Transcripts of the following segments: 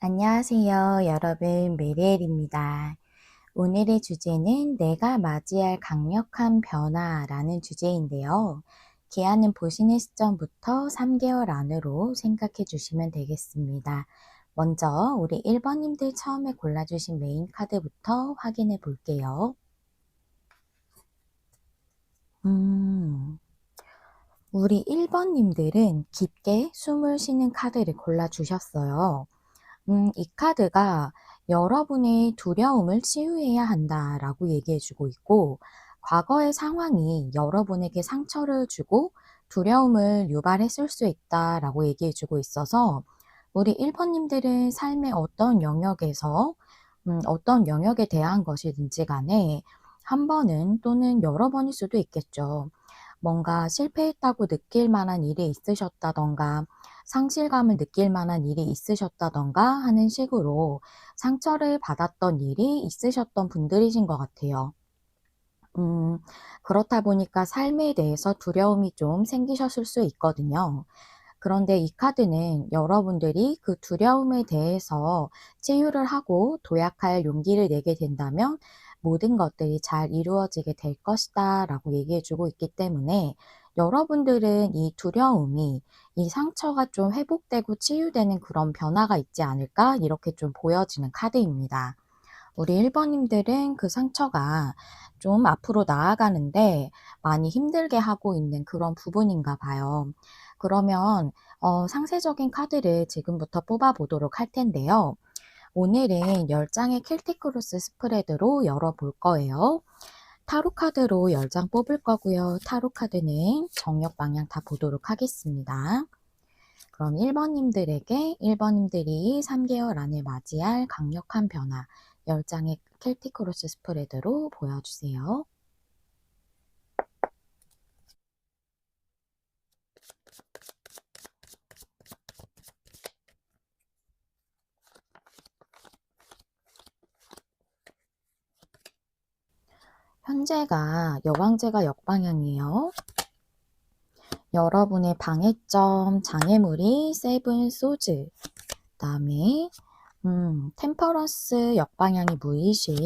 안녕하세요, 여러분. 메리엘입니다. 오늘의 주제는 내가 맞이할 강력한 변화라는 주제인데요. 기한은 보시는 시점부터 3개월 안으로 생각해 주시면 되겠습니다. 먼저 우리 1번님들 처음에 골라주신 메인 카드부터 확인해 볼게요. 우리 1번님들은 깊게 숨을 쉬는 카드를 골라주셨어요. 이 카드가 여러분의 두려움을 치유해야 한다라고 얘기해주고 있고, 과거의 상황이 여러분에게 상처를 주고 두려움을 유발했을 수 있다라고 얘기해주고 있어서, 우리 1번님들은 삶의 어떤 영역에서, 어떤 영역에 대한 것이든지 간에 한 번은 또는 여러 번일 수도 있겠죠. 뭔가 실패했다고 느낄 만한 일이 있으셨다던가, 상실감을 느낄 만한 일이 있으셨다던가 하는 식으로 상처를 받았던 일이 있으셨던 분들이신 것 같아요. 음, 그렇다 보니까 삶에 대해서 두려움이 좀 생기셨을 수 있거든요. 그런데 이 카드는 여러분들이 그 두려움에 대해서 치유를 하고 도약할 용기를 내게 된다면 모든 것들이 잘 이루어지게 될 것이다 라고 얘기해 주고 있기 때문에, 여러분들은 이 두려움이, 이 상처가 좀 회복되고 치유되는 그런 변화가 있지 않을까, 이렇게 좀 보여지는 카드입니다. 우리 1번님들은 그 상처가 좀 앞으로 나아가는데 많이 힘들게 하고 있는 그런 부분인가 봐요. 그러면 상세적인 카드를 지금부터 뽑아 보도록 할 텐데요. 오늘은 10장의 켈틱 크로스 스프레드로 열어볼 거예요. 타로 카드로 10장 뽑을 거고요. 타로 카드는 정력 방향 다 보도록 하겠습니다. 그럼 1번님들에게 1번님들이 3개월 안에 맞이할 강력한 변화 10장의 켈틱 크로스 스프레드로 보여주세요. 현재가 여왕제가 역방향이에요. 여러분의 방해점, 장애물이 세븐 소즈, 그 다음에 템퍼런스 역방향이 무의식,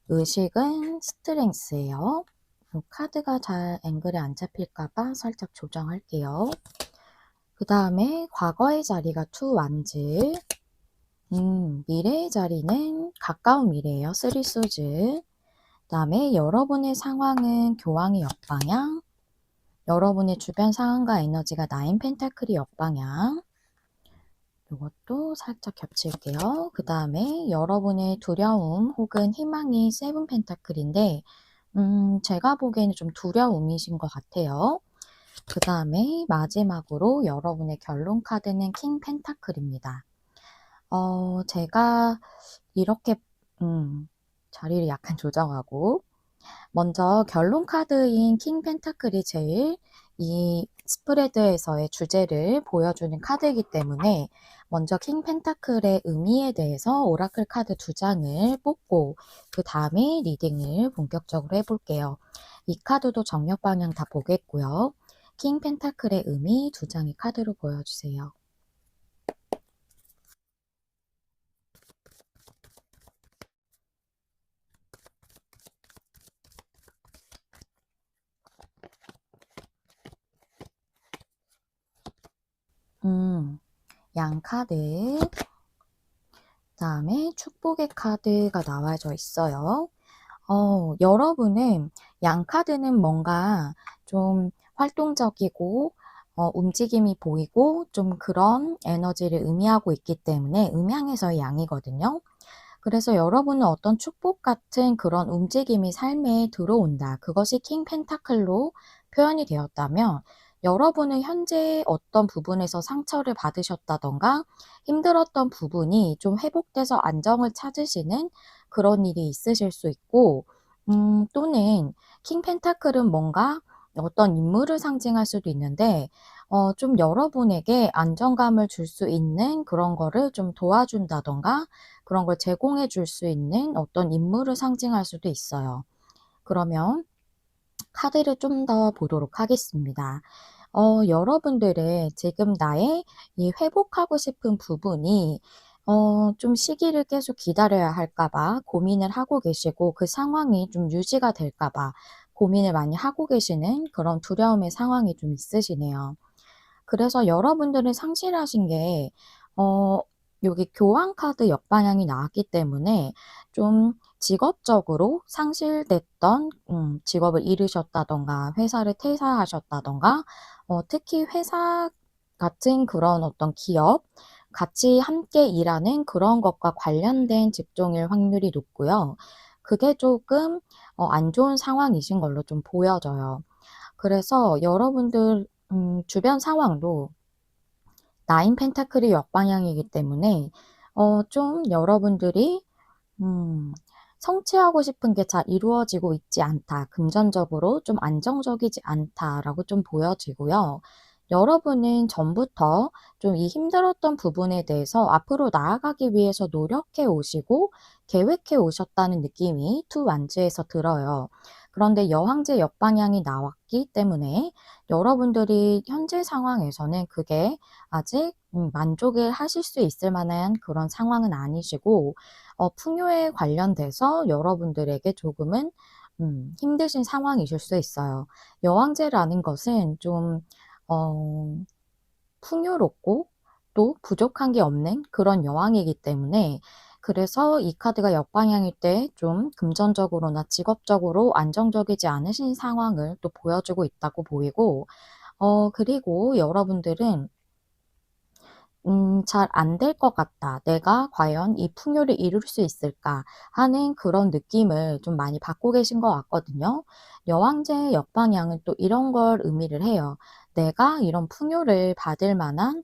의식은 스트렝스예요. 카드가 잘 앵글에 안 잡힐까봐 살짝 조정할게요. 그 다음에 과거의 자리가 투 완즈, 미래의 자리는 가까운 미래예요. 쓰리 소즈. 그 다음에 여러분의 상황은 교황의 역방향, 여러분의 주변 상황과 에너지가 나인 펜타클이 역방향, 이것도 살짝 겹칠게요. 그 다음에 여러분의 두려움 혹은 희망이 세븐 펜타클인데, 제가 보기에는 좀 두려움이신 것 같아요. 그 다음에 마지막으로 여러분의 결론 카드는 킹 펜타클입니다. 제가 이렇게 자리를 약간 조정하고, 먼저 결론 카드인 킹 펜타클이 제일 이 스프레드에서의 주제를 보여주는 카드이기 때문에, 먼저 킹 펜타클의 의미에 대해서 오라클 카드 2장을 뽑고 그 다음에 리딩을 본격적으로 해볼게요. 이 카드도 정력 방향 다 보겠고요. 킹 펜타클의 의미 2장의 카드로 보여주세요. 양 카드, 그 다음에 축복의 카드가 나와져 있어요. 여러분은 양 카드는 뭔가 좀 활동적이고 움직임이 보이고 좀 그런 에너지를 의미하고 있기 때문에 음양에서의 양이거든요. 그래서 여러분은 어떤 축복 같은 그런 움직임이 삶에 들어온다. 그것이 킹 펜타클로 표현이 되었다면, 여러분은 현재 어떤 부분에서 상처를 받으셨다던가 힘들었던 부분이 좀 회복돼서 안정을 찾으시는 그런 일이 있으실 수 있고, 또는 킹 펜타클은 뭔가 어떤 인물을 상징할 수도 있는데, 좀 여러분에게 안정감을 줄 수 있는 그런 거를 좀 도와준다던가 그런 걸 제공해 줄 수 있는 어떤 인물을 상징할 수도 있어요. 그러면 카드를 좀 더 보도록 하겠습니다. 여러분들의 지금 나의 이 회복하고 싶은 부분이 좀 시기를 계속 기다려야 할까 봐 고민을 하고 계시고 그 상황이 좀 유지가 될까 봐 고민을 많이 하고 계시는 그런 두려움의 상황이 좀 있으시네요. 그래서 여러분들은 상실하신 게 어 여기 교환카드 역방향이 나왔기 때문에 좀 직업적으로 상실됐던 직업을 잃으셨다든가 회사를 퇴사하셨다든가 특히 회사 같은 그런 어떤 기업 같이 함께 일하는 그런 것과 관련된 직종일 확률이 높고요. 그게 조금 안 좋은 상황이신 걸로 좀 보여져요. 그래서 여러분들 주변 상황도 나인 펜타클이 역방향이기 때문에 좀 여러분들이 음 '성취하고 싶은 게 잘 이루어지고 있지 않다. 금전적으로 좀 안정적이지 않다.'라고 좀 보여지고요. 여러분은 전부터 좀 이 힘들었던 부분에 대해서 앞으로 나아가기 위해서 노력해 오시고 계획해 오셨다는 느낌이 투 완즈에서 들어요. 그런데 여왕제 역방향이 나왔기 때문에 여러분들이 현재 상황에서는 그게 아직 만족을 하실 수 있을 만한 그런 상황은 아니시고 풍요에 관련돼서 여러분들에게 조금은 힘드신 상황이실 수 있어요. 여왕제라는 것은 좀 어 풍요롭고 또 부족한 게 없는 그런 여왕이기 때문에 그래서 이 카드가 역방향일 때 좀 금전적으로나 직업적으로 안정적이지 않으신 상황을 또 보여주고 있다고 보이고 그리고 여러분들은 '잘 안 될 것 같다. 내가 과연 이 풍요를 이룰 수 있을까?' 하는 그런 느낌을 좀 많이 받고 계신 것 같거든요. 여왕제의 역방향은 또 이런 걸 의미를 해요. '내가 이런 풍요를 받을 만한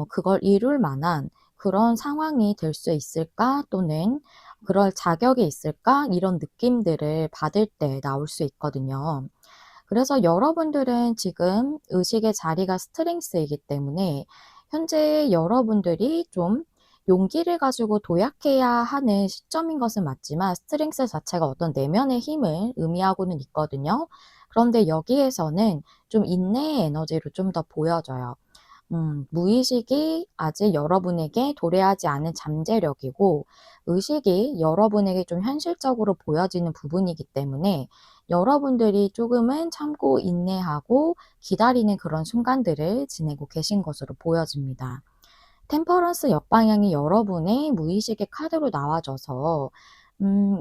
그걸 이룰 만한 그런 상황이 될 수 있을까?' 또는 '그럴 자격이 있을까?' 이런 느낌들을 받을 때 나올 수 있거든요. 그래서 여러분들은 지금 의식의 자리가 스트렝스이기 때문에 현재 여러분들이 좀 용기를 가지고 도약해야 하는 시점인 것은 맞지만 스트렝스 자체가 어떤 내면의 힘을 의미하고는 있거든요. 그런데 여기에서는 좀 인내의 에너지로 좀 더 보여져요. 무의식이 아직 여러분에게 도래하지 않은 잠재력이고 의식이 여러분에게 좀 현실적으로 보여지는 부분이기 때문에 여러분들이 조금은 참고 인내하고 기다리는 그런 순간들을 지내고 계신 것으로 보여집니다. 템퍼런스 역방향이 여러분의 무의식의 카드로 나와져서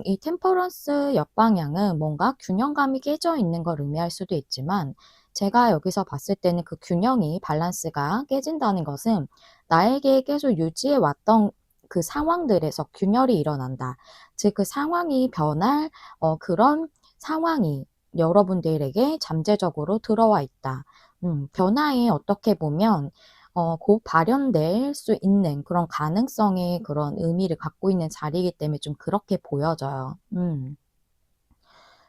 이 템퍼런스 역방향은 뭔가 균형감이 깨져 있는 걸 의미할 수도 있지만 제가 여기서 봤을 때는 그 균형이 밸런스가 깨진다는 것은 나에게 계속 유지해 왔던 그 상황들에서 균열이 일어난다. 즉 그 상황이 변할 그런 상황이 여러분들에게 잠재적으로 들어와 있다. 변화에 어떻게 보면 곧 발현될 수 있는 그런 가능성의 그런 의미를 갖고 있는 자리이기 때문에 좀 그렇게 보여져요.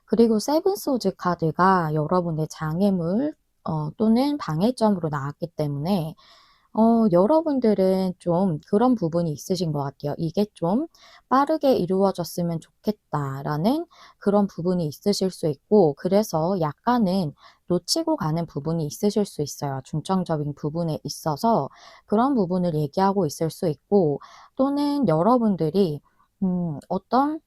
그리고 세븐 소즈 카드가 여러분의 장애물 또는 방해점으로 나왔기 때문에 여러분들은 좀 그런 부분이 있으신 것 같아요. '이게 좀 빠르게 이루어졌으면 좋겠다.'라는 그런 부분이 있으실 수 있고 그래서 약간은 놓치고 가는 부분이 있으실 수 있어요. 중점적인 부분에 있어서 그런 부분을 얘기하고 있을 수 있고 또는 여러분들이 어떤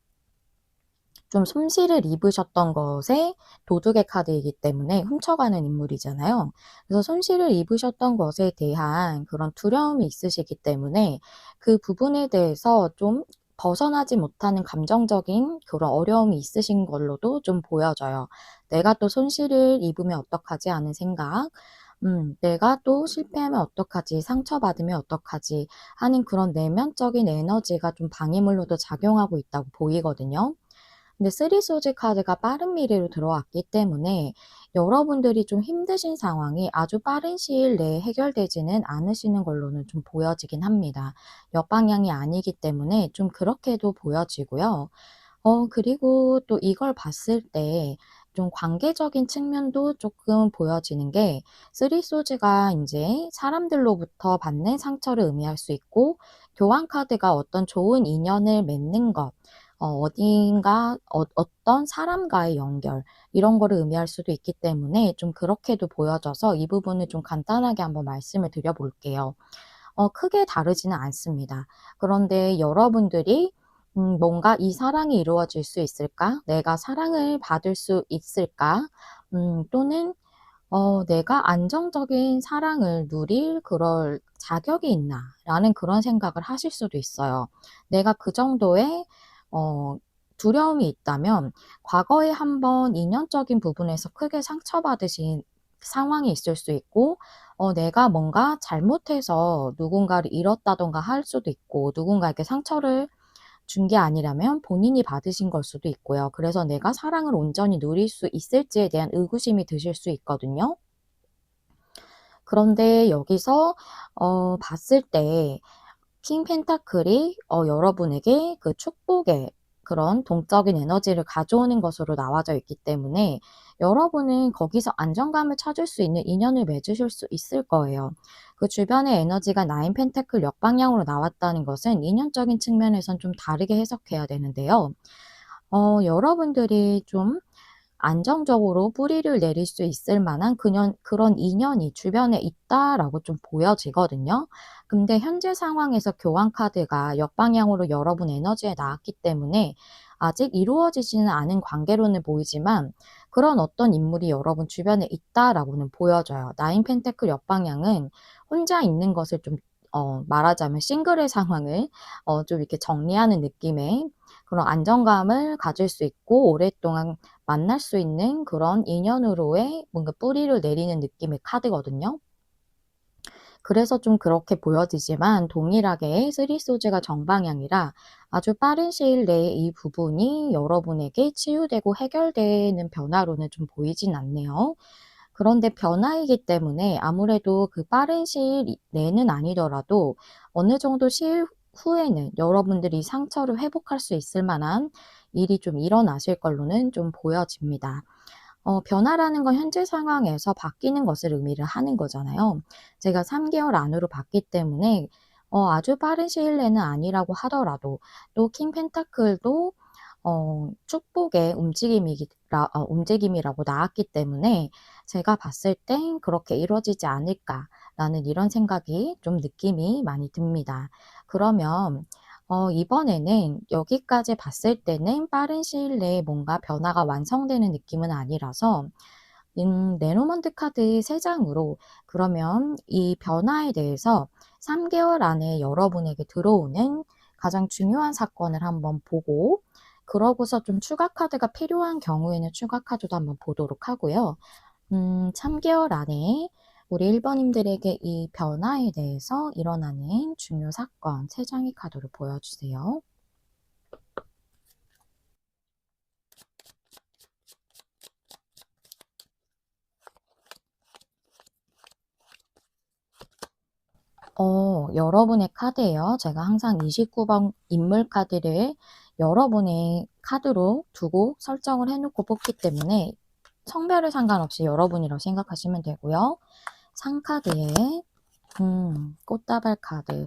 좀 손실을 입으셨던 것에 도둑의 카드이기 때문에 훔쳐가는 인물이잖아요. 그래서 손실을 입으셨던 것에 대한 그런 두려움이 있으시기 때문에 그 부분에 대해서 좀 벗어나지 못하는 감정적인 그런 어려움이 있으신 걸로도 좀 보여져요. '내가 또 손실을 입으면 어떡하지?' 하는 생각, '내가 또 실패하면 어떡하지? 상처받으면 어떡하지?' 하는 그런 내면적인 에너지가 좀 방해물로도 작용하고 있다고 보이거든요. 근데 쓰리 소지 카드가 빠른 미래로 들어왔기 때문에 여러분들이 좀 힘드신 상황이 아주 빠른 시일 내에 해결되지는 않으시는 걸로는 좀 보여지긴 합니다. 역방향이 아니기 때문에 좀 그렇게도 보여지고요. 그리고 또 이걸 봤을 때 좀 관계적인 측면도 조금 보여지는 게 쓰리 소즈가 인제 사람들로부터 받는 상처를 의미할 수 있고 교환 카드가 어떤 좋은 인연을 맺는 것 어딘가 어떤 사람과의 연결 이런 거를 의미할 수도 있기 때문에 좀 그렇게도 보여져서 이 부분을 좀 간단하게 한번 말씀을 드려 볼게요. 크게 다르지는 않습니다. 그런데 여러분들이 뭔가 '이 사랑이 이루어질 수 있을까? 내가 사랑을 받을 수 있을까?' 또는 '내가 안정적인 사랑을 누릴 그럴 자격이 있나?'라는 그런 생각을 하실 수도 있어요. 내가 그 정도의 어 두려움이 있다면 과거에 한번 인연적인 부분에서 크게 상처받으신 상황이 있을 수 있고, 내가 뭔가 잘못해서 누군가를 잃었다든가 할 수도 있고, 누군가에게 상처를 준 게 아니라면 본인이 받으신 걸 수도 있고요. 그래서 내가 사랑을 온전히 누릴 수 있을지에 대한 의구심이 드실 수 있거든요. 그런데 여기서 봤을 때 킹 펜타클이 여러분에게 그 축복의 그런 동적인 에너지를 가져오는 것으로 나와져 있기 때문에 여러분은 거기서 안정감을 찾을 수 있는 인연을 맺으실 수 있을 거예요. 그 주변의 에너지가 나인 펜타클 역방향으로 나왔다는 것은 인연적인 측면에선 좀 다르게 해석해야 되는데요. 여러분들이 좀 안정적으로 뿌리를 내릴 수 있을 만한 그런 인연이 주변에 있다라고 좀 보여지거든요. 근데 현재 상황에서 교환 카드가 역방향으로 여러분 에너지에 나왔기 때문에 아직 이루어지지는 않은 관계로는 보이지만 그런 어떤 인물이 여러분 주변에 있다라고는 보여져요. 나인 펜테클 역방향은 혼자 있는 것을 좀 말하자면 싱글의 상황을 좀 이렇게 정리하는 느낌의 그런 안정감을 가질 수 있고 오랫동안 만날 수 있는 그런 인연으로의 뭔가 뿌리를 내리는 느낌의 카드거든요. 그래서 좀 그렇게 보여지지만 동일하게 쓰리 소즈가 정방향이라 아주 빠른 시일 내에 이 부분이 여러분에게 치유되고 해결되는 변화로는 좀 보이진 않네요. 그런데 변화이기 때문에 아무래도 그 빠른 시일 내는 아니더라도 어느 정도 시일 후에는 여러분들이 상처를 회복할 수 있을 만한 일이 좀 일어나실 걸로는 좀 보여집니다. 변화라는 건 현재 상황에서 바뀌는 것을 의미를 하는 거잖아요. 제가 3개월 안으로 봤기 때문에 아주 빠른 시일 내는 아니라고 하더라도 또 킹 펜타클도 축복의 움직임이라고 나왔기 때문에 제가 봤을 땐 '그렇게 이루어지지 않을까.'라는 이런 생각이 좀 느낌이 많이 듭니다. 그러면 이번에는 여기까지 봤을 때는 빠른 시일 내에 뭔가 변화가 완성되는 느낌은 아니라서 레노먼드 카드 3 장으로 그러면 이 변화에 대해서 3 개월 안에 여러분에게 들어오는 가장 중요한 사건을 한번 보고 그러고서 좀 추가 카드가 필요한 경우에는 추가 카드도 한번 보도록 하고요. 3 개월 안에 우리 1 번님들에게 이 변화에 대해서 일어나는 중요 사건 3 장의 카드를 보여주세요. 여러분의 카드예요. 제가 항상 29번 인물 카드를 여러분의 카드로 두고 설정을 해 놓고 뽑기 때문에 성별에 상관없이 여러분이라고 생각하시면 되고요. 상카드에 꽃다발 카드.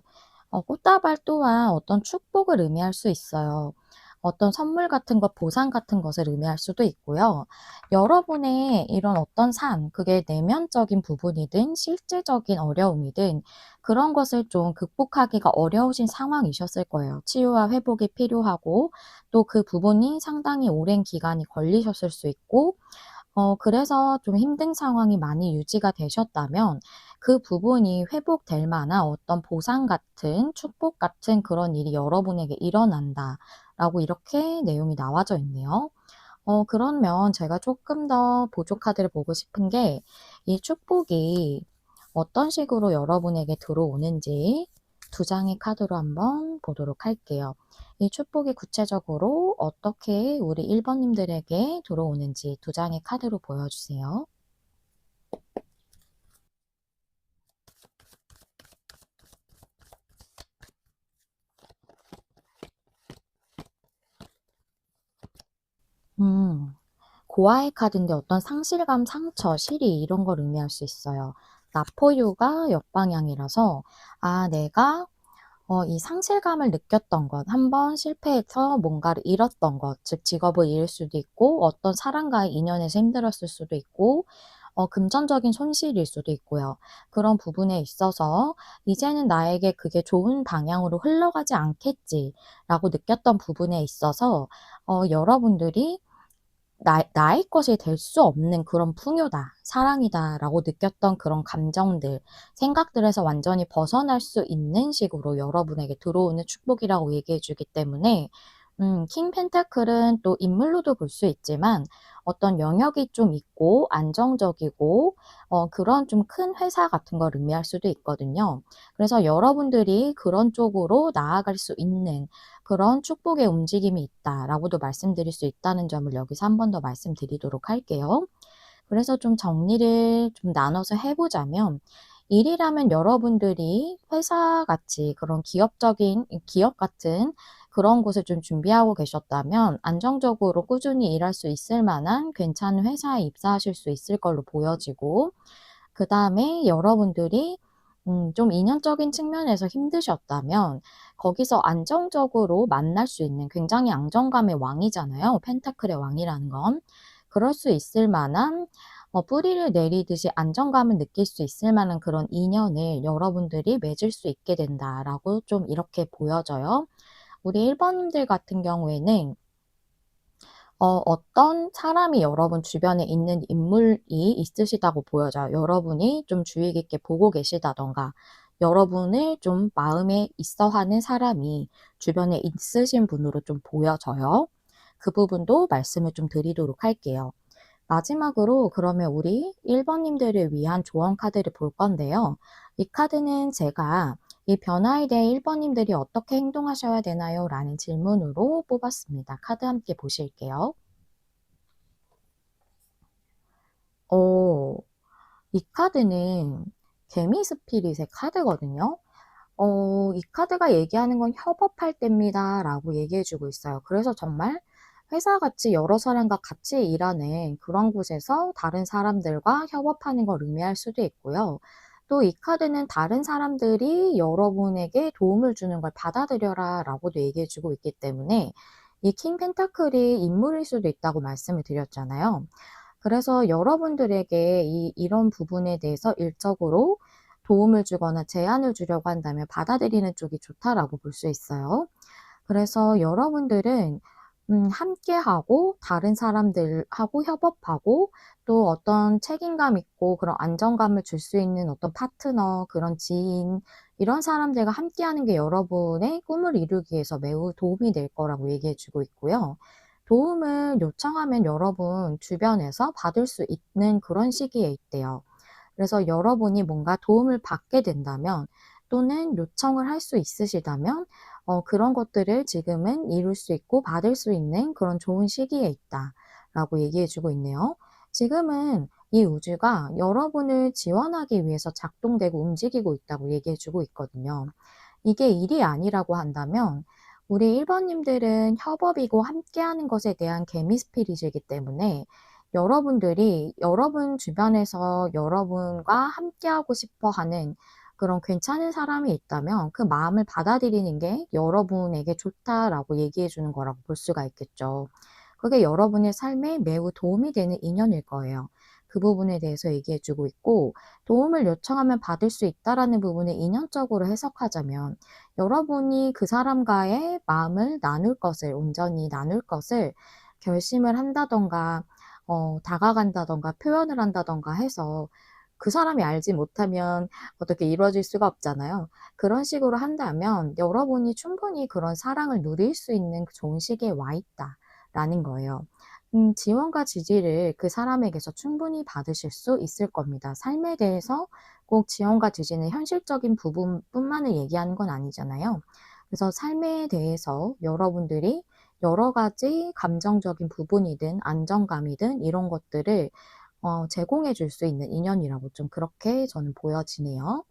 꽃다발 또한 어떤 축복을 의미할 수 있어요. 어떤 선물 같은 것, 보상 같은 것을 의미할 수도 있고요. 여러분의 이런 어떤 삶, 그게 내면적인 부분이든 실제적인 어려움이든 그런 것을 좀 극복하기가 어려우신 상황이셨을 거예요. 치유와 회복이 필요하고 또 그 부분이 상당히 오랜 기간이 걸리셨을 수 있고 그래서 좀 힘든 상황이 많이 유지가 되셨다면 그 부분이 회복될 만한 어떤 보상 같은 축복 같은 그런 일이 여러분에게 일어난다라고 이렇게 내용이 나와져 있네요. 그러면 제가 조금 더 보조 카드를 보고 싶은 게 이 축복이 어떤 식으로 여러분에게 들어오는지 2 장의 카드로 한번 보도록 할게요. 이 축복이 구체적으로 어떻게 우리 1 번님들에게 들어오는지 2 장의 카드로 보여주세요. 음. 고아의 카드인데 어떤 상실감, 상처, 시리 이런 걸 의미할 수 있어요. 나포유가 역방향이라서 내가 이 상실감을 느꼈던 것, 한 번 실패해서 뭔가를 잃었던 것, 즉 직업을 잃을 수도 있고 어떤 사람과의 인연에서 힘들었을 수도 있고 금전적인 손실일 수도 있고요. 그런 부분에 있어서 '이제는 나에게 그게 좋은 방향으로 흘러가지 않겠지.'라고 느꼈던 부분에 있어서 여러분들이 나의 것이 될 수 없는 그런 풍요다, 사랑이다라고 느꼈던 그런 감정들, 생각들에서 완전히 벗어날 수 있는 식으로 여러분에게 들어오는 축복이라고 얘기해 주기 때문에 킹 펜타클은 또 인물로도 볼 수 있지만 어떤 영역이 좀 있고 안정적이고 그런 좀 큰 회사 같은 걸 의미할 수도 있거든요. 그래서 여러분들이 그런 쪽으로 나아갈 수 있는 그런 축복의 움직임이 있다라고도 말씀드릴 수 있다는 점을 여기서 한 번 더 말씀드리도록 할게요. 그래서 좀 정리를 좀 나눠서 해 보자면 일이라면 여러분들이 회사같이 그런 기업 같은 그런 곳을 좀 준비하고 계셨다면 안정적으로 꾸준히 일할 수 있을 만한 괜찮은 회사에 입사하실 수 있을 걸로 보여지고, 그다음에 여러분들이 좀 인연적인 측면에서 힘드셨다면 거기서 안정적으로 만날 수 있는, 굉장히 안정감의 왕이잖아요, 펜타클의 왕이라는 건. 그럴 수 있을 만한 뿌리를 내리듯이 안정감을 느낄 수 있을 만한 그런 인연을 여러분들이 맺을 수 있게 된다라고 좀 이렇게 보여져요. 우리 1 번님들 같은 경우에는 어떤 사람이 여러분 주변에 있는 인물이 있으시다고 보여져요. 여러분이 좀 주의 깊게 보고 계시다든가 여러분을 좀 마음에 있어 하는 사람이 주변에 있으신 분으로 좀 보여져요. 그 부분도 말씀을 좀 드리도록 할게요. 마지막으로 그러면 우리 1 번님들을 위한 조언 카드를 볼 건데요. 이 카드는 제가 "이 변화에 대해 1 번님들이 어떻게 행동하셔야 되나요?" 라는 질문으로 뽑았습니다. 카드 함께 보실게요. 어 이 카드는 개미 스피릿의 카드거든요. 이 카드가 얘기하는 건 "협업할 때입니다."라고 얘기해 주고 있어요. 그래서 정말 회사같이 여러 사람과 같이 일하는 그런 곳에서 다른 사람들과 협업하는 걸 의미할 수도 있고요. 또 이 카드는 "다른 사람들이 여러분에게 도움을 주는 걸 받아들여라."라고도 얘기해 주고 있기 때문에 이 킹 펜타클이 인물일 수도 있다고 말씀을 드렸잖아요. 그래서 여러분들에게 이런 부분에 대해서 일적으로 도움을 주거나 제안을 주려고 한다면 받아들이는 쪽이 좋다라고 볼 수 있어요. 그래서 여러분들은 함께하고 다른 사람들하고 협업하고 또 어떤 책임감 있고 그런 안정감을 줄 수 있는 어떤 파트너, 그런 지인, 이런 사람들과 함께하는 게 여러분의 꿈을 이루기 위해서 매우 도움이 될 거라고 얘기해 주고 있고요. 도움을 요청하면 여러분 주변에서 받을 수 있는 그런 시기에 있대요. 그래서 여러분이 뭔가 도움을 받게 된다면 또는 요청을 할 수 있으시다면 그런 것들을 지금은 이룰 수 있고 받을 수 있는 그런 좋은 시기에 있다라고 얘기해 주고 있네요. 지금은 이 우주가 여러분을 지원하기 위해서 작동되고 움직이고 있다고 얘기해 주고 있거든요. 이게 일이 아니라고 한다면 우리 1 번님들은 협업이고 함께하는 것에 대한 개미 스피릿이기 때문에 여러분들이 여러분 주변에서 여러분과 함께하고 싶어 하는 그런 괜찮은 사람이 있다면 그 마음을 받아들이는 게 여러분에게 좋다라고 얘기해 주는 거라고 볼 수가 있겠죠. 그게 여러분의 삶에 매우 도움이 되는 인연일 거예요. 그 부분에 대해서 얘기해 주고 있고, 도움을 요청하면 받을 수 있다라는 부분을 인연적으로 해석하자면 여러분이 그 사람과의 마음을 나눌 것을, 온전히 나눌 것을 결심을 한다든가 다가간다든가 표현을 한다든가 해서 그 사람이 알지 못하면 어떻게 이루어질 수가 없잖아요. 그런 식으로 한다면 여러분이 충분히 그런 사랑을 누릴 수 있는 그 좋은 시기에 와 있다라는 거예요. 지원과 지지를 그 사람에게서 충분히 받으실 수 있을 겁니다. 삶에 대해서 꼭 지원과 지지는 현실적인 부분뿐만을 얘기하는 건 아니잖아요. 그래서 삶에 대해서 여러분들이 여러 가지 감정적인 부분이든 안정감이든 이런 것들을 제공해 줄 수 있는 인연이라고 좀 그렇게 저는 보여지네요.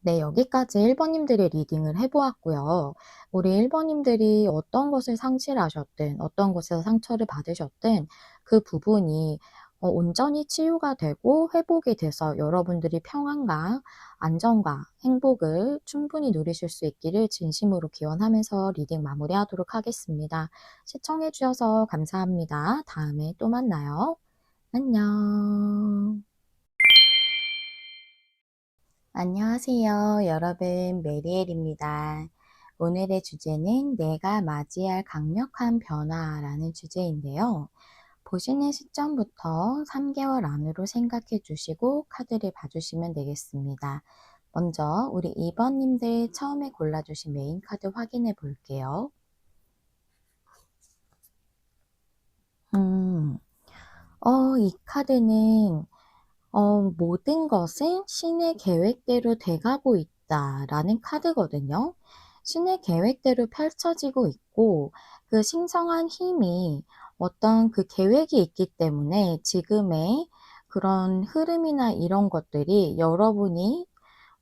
네, 여기까지 1 번님들의 리딩을 해 보았고요. 우리 1 번님들이 어떤 것을 상실하셨든 어떤 곳에서 상처를 받으셨든 그 부분이 온전히 치유가 되고 회복이 돼서 여러분들이 평안과 안정과 행복을 충분히 누리실 수 있기를 진심으로 기원하면서 리딩 마무리하도록 하겠습니다. 시청해 주셔서 감사합니다. 다음에 또 만나요. 안녕. 안녕하세요. 여러분, 메리엘입니다. 오늘의 주제는 내가 맞이할 강력한 변화라는 주제인데요. 보시는 시점부터 3개월 안으로 생각해 주시고 카드를 봐주시면 되겠습니다. 먼저 우리 2번님들 처음에 골라주신 메인 카드 확인해 볼게요. 음, 이 카드는 모든 것은 신의 계획대로 돼가고 있다라는 카드거든요. 신의 계획대로 펼쳐지고 있고 그 신성한 힘이 어떤 그 계획이 있기 때문에 지금의 그런 흐름이나 이런 것들이 여러분이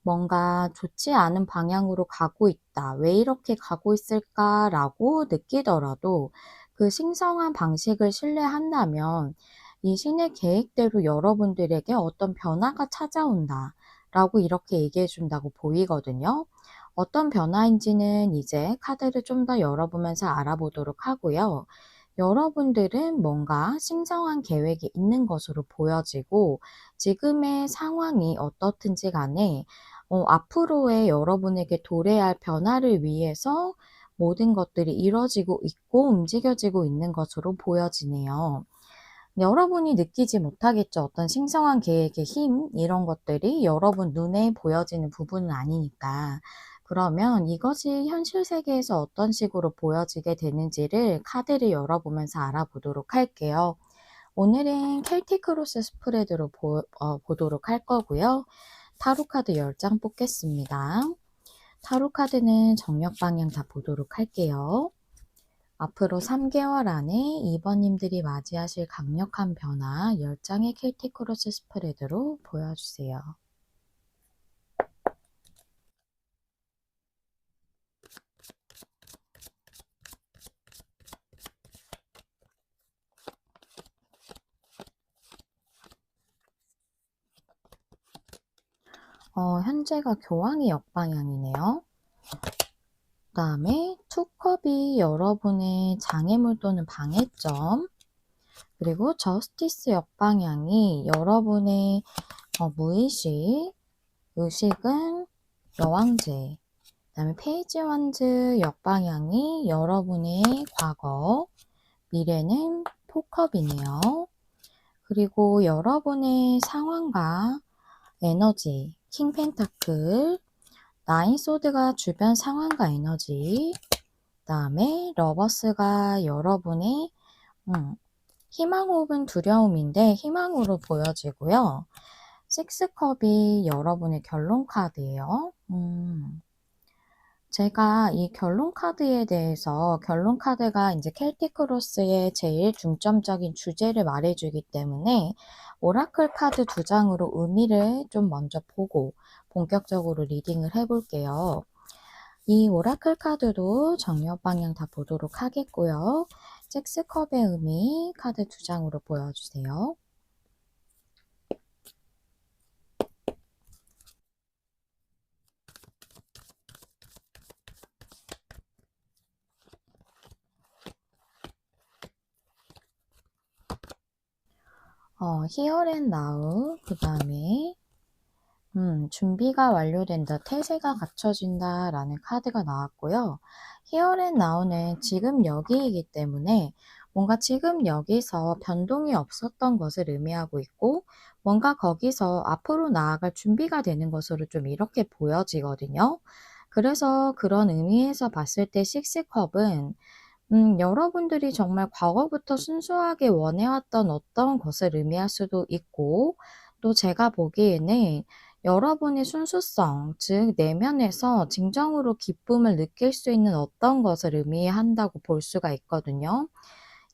뭔가 좋지 않은 방향으로 가고 있다. 왜 이렇게 가고 있을까라고 느끼더라도 그 신성한 방식을 신뢰한다면 이 신의 계획대로 여러분들에게 어떤 변화가 찾아온다. 라고 이렇게 얘기해 준다고 보이거든요. 어떤 변화인지는 이제 카드를 좀 더 열어보면서 알아보도록 하고요. 여러분들은 뭔가 신성한 계획이 있는 것으로 보여지고 지금의 상황이 어떻든지 간에 앞으로의 여러분에게 도래할 변화를 위해서 모든 것들이 이뤄지고 있고 움직여지고 있는 것으로 보여지네요. 여러분이 느끼지 못하겠죠. 어떤 신성한 계획의 힘, 이런 것들이 여러분 눈에 보여지는 부분은 아니니까. 그러면 이것이 현실 세계에서 어떤 식으로 보여지게 되는지를 카드를 열어보면서 알아보도록 할게요. 오늘은 켈틱 크로스 스프레드로 보도록 할 거고요. 타로 카드 10장 뽑겠습니다. 타로 카드는 정력 방향 다 보도록 할게요. 앞으로 3개월 안에 2번님들이 맞이하실 강력한 변화 10장의 켈틱 크로스 스프레드로 보여주세요. 현재가 교황이 역방향이네요. 그 다음에 투컵이 여러분의 장애물 또는 방해점, 그리고 저스티스 역방향이 여러분의 무의식, 의식은 여왕제, 그 다음에 페이지 원즈 역방향이 여러분의 과거, 미래는 포컵이네요. 그리고 여러분의 상황과 에너지, 킹 펜타클, 나인 소드가 주변 상황과 에너지, 그 다음에 러버스가 여러분의 희망 혹은 두려움인데 희망으로 보여지고요. 식스컵이 여러분의 결론 카드예요. 제가 이 결론 카드에 대해서 결론 카드가 이제 켈틱 크로스의 제일 중점적인 주제를 말해주기 때문에 오라클 카드 2장으로 의미를 좀 먼저 보고 본격적으로 리딩을 해볼게요. 이 오라클 카드도 정력 방향 다 보도록 하겠고요. 잭스컵의 의미 카드 2장으로 보여주세요. Here and Now, 그 다음에 준비가 완료된다, 태세가 갖춰진다 라는 카드가 나왔고요. Here and Now는 지금 여기이기 때문에 뭔가 지금 여기서 변동이 없었던 것을 의미하고 있고 뭔가 거기서 앞으로 나아갈 준비가 되는 것으로 좀 이렇게 보여지거든요. 그래서 그런 의미에서 봤을 때 식스컵은 여러분들이 정말 과거부터 순수하게 원해왔던 어떤 것을 의미할 수도 있고 또 제가 보기에는 여러분의 순수성, 즉 내면에서 진정으로 기쁨을 느낄 수 있는 어떤 것을 의미한다고 볼 수가 있거든요.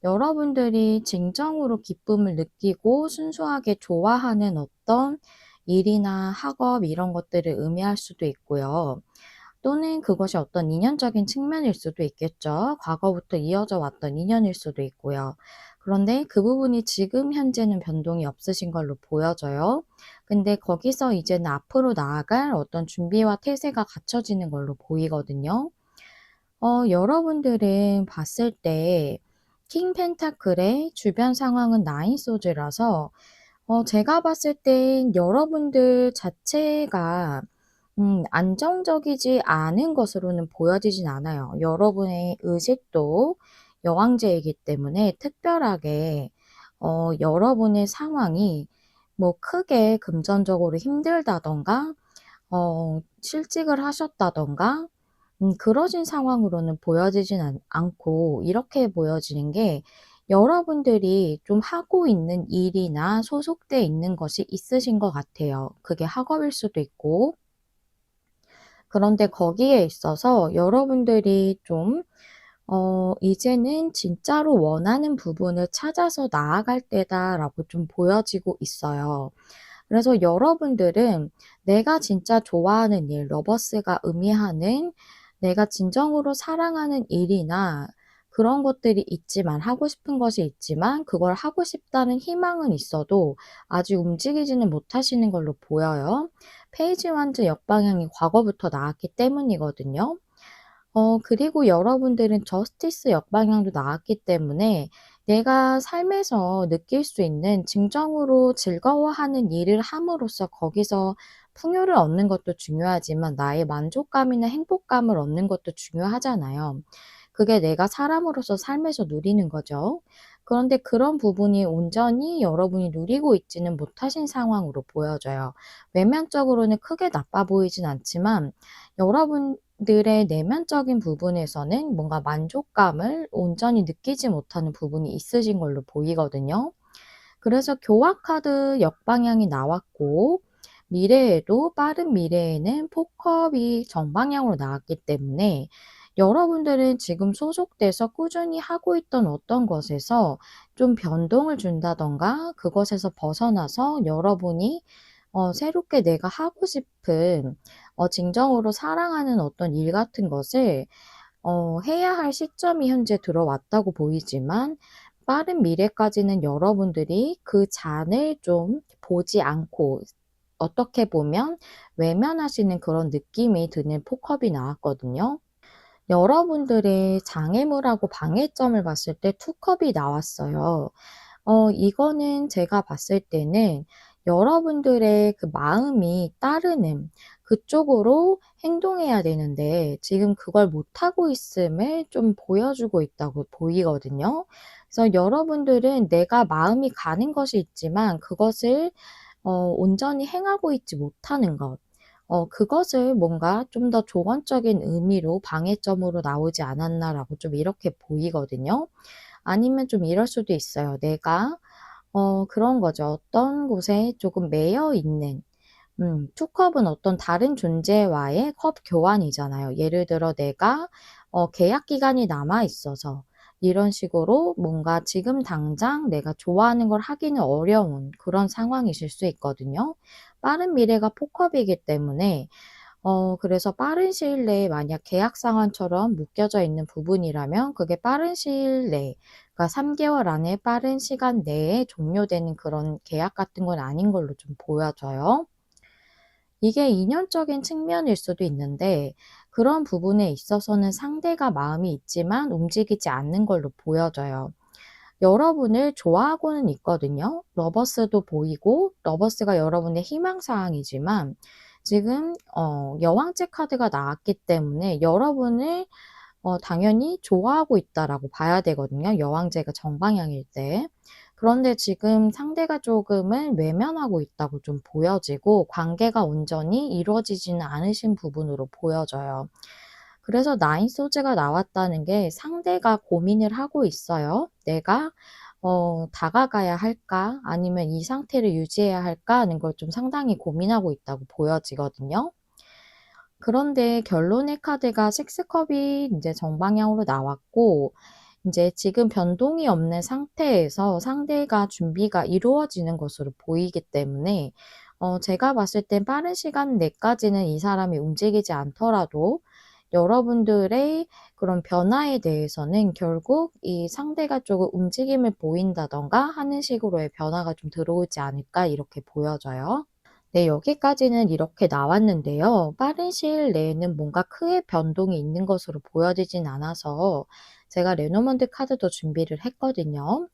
여러분들이 진정으로 기쁨을 느끼고 순수하게 좋아하는 어떤 일이나 학업 이런 것들을 의미할 수도 있고요. 또는 그것이 어떤 인연적인 측면일 수도 있겠죠. 과거부터 이어져 왔던 인연일 수도 있고요. 그런데 그 부분이 지금 현재는 변동이 없으신 걸로 보여져요. 근데 거기서 이제는 앞으로 나아갈 어떤 준비와 태세가 갖춰지는 걸로 보이거든요. 여러분들은 봤을 때 킹 펜타클의 주변 상황은 나인 소즈라서 제가 봤을 땐 여러분들 자체가 안정적이지 않은 것으로는 보여지진 않아요. 여러분의 의식도 여왕제이기 때문에 특별하게 여러분의 상황이 뭐 크게 금전적으로 힘들다든가 실직을 하셨다든가 그러신 상황으로는 보여지진 않고 이렇게 보여지는 게 여러분들이 좀 하고 있는 일이나 소속돼 있는 것이 있으신 것 같아요. 그게 학업일 수도 있고 그런데 거기에 있어서 여러분들이 좀 이제는 진짜로 원하는 부분을 찾아서 나아갈 때다라고 좀 보여지고 있어요. 그래서 여러분들은 내가 진짜 좋아하는 일, 러버스가 의미하는 내가 진정으로 사랑하는 일이나 그런 것들이 있지만, 하고 싶은 것이 있지만, 그걸 하고 싶다는 희망은 있어도 아직 움직이지는 못하시는 걸로 보여요. 페이지 완즈 역방향이 과거부터 나왔기 때문이거든요. 그리고 여러분들은 저스티스 역방향도 나왔기 때문에 내가 삶에서 느낄 수 있는 진정으로 즐거워하는 일을 함으로써 거기서 풍요를 얻는 것도 중요하지만 나의 만족감이나 행복감을 얻는 것도 중요하잖아요. 그게 내가 사람으로서 삶에서 누리는 거죠. 그런데 그런 부분이 온전히 여러분이 누리고 있지는 못하신 상황으로 보여져요. 외면적으로는 크게 나빠 보이진 않지만 여러분들의 내면적인 부분에서는 뭔가 만족감을 온전히 느끼지 못하는 부분이 있으신 걸로 보이거든요. 그래서 교화 카드 역방향이 나왔고 미래에도 빠른 미래에는 포컵이 정방향으로 나왔기 때문에 여러분들은 지금 소속돼서 꾸준히 하고 있던 어떤 것에서 좀 변동을 준다든가 그것에서 벗어나서 여러분이 새롭게 내가 하고 싶은 진정으로 사랑하는 어떤 일 같은 것을 해야 할 시점이 현재 들어왔다고 보이지만 빠른 미래까지는 여러분들이 그 잔을 좀 보지 않고 어떻게 보면 외면하시는 그런 느낌이 드는 포컵이 나왔거든요. 여러분들의 장애물하고 방해점을 봤을 때 투컵이 나왔어요. 이거는 제가 봤을 때는 여러분들의 그 마음이 따르는 그쪽으로 행동해야 되는데 지금 그걸 못하고 있음을 좀 보여주고 있다고 보이거든요. 그래서 여러분들은 내가 마음이 가는 것이 있지만 그것을 온전히 행하고 있지 못하는 것. 그것을 뭔가 좀 더 조건적인 의미로 방해점으로 나오지 않았나라고 좀 이렇게 보이거든요. 아니면 좀 이럴 수도 있어요. 내가 그런 거죠. 어떤 곳에 조금 매여 있는 투컵은 어떤 다른 존재와의 컵 교환이잖아요. 예를 들어 내가 계약 기간이 남아 있어서 이런 식으로 뭔가 지금 당장 내가 좋아하는 걸 하기는 어려운 그런 상황이실 수 있거든요. 빠른 미래가 포컵이기 때문에 그래서 빠른 시일 내에 만약 계약 상환처럼 묶여져 있는 부분이라면 그게 빠른 시일 내에 그러니까 3개월 안에 빠른 시간 내에 종료되는 그런 계약 같은 건 아닌 걸로 좀 보여져요. 이게 인연적인 측면일 수도 있는데 그런 부분에 있어서는 상대가 마음이 있지만 움직이지 않는 걸로 보여져요. 여러분을 좋아하고는 있거든요. 러버스도 보이고 러버스가 여러분의 희망사항이지만 지금 여왕제 카드가 나왔기 때문에 여러분을 당연히 좋아하고 있다라고 봐야 되거든요. 여왕제가 정방향일 때. 그런데 지금 상대가 조금은 외면하고 있다고 좀 보여지고 관계가 온전히 이루어지지는 않으신 부분으로 보여져요. 그래서 나인 소즈가 나왔다는 게 상대가 고민을 하고 있어요. 내가 다가가야 할까? 아니면 이 상태를 유지해야 할까? 하는 걸 좀 상당히 고민하고 있다고 보여지거든요. 그런데 결론의 카드가 식스컵이 이제 정방향으로 나왔고 이제 지금 변동이 없는 상태에서 상대가 준비가 이루어지는 것으로 보이기 때문에 제가 봤을 땐 빠른 시간 내까지는 이 사람이 움직이지 않더라도 여러분들의 그런 변화에 대해서는 결국 이 상대가 조금 움직임을 보인다든가 하는 식으로의 변화가 좀 들어오지 않을까 이렇게 보여져요. 네, 여기까지는 이렇게 나왔는데요. 빠른 시일 내에는 뭔가 크게 변동이 있는 것으로 보여지진 않아서 제가 레노먼드 카드도 준비를 했거든요.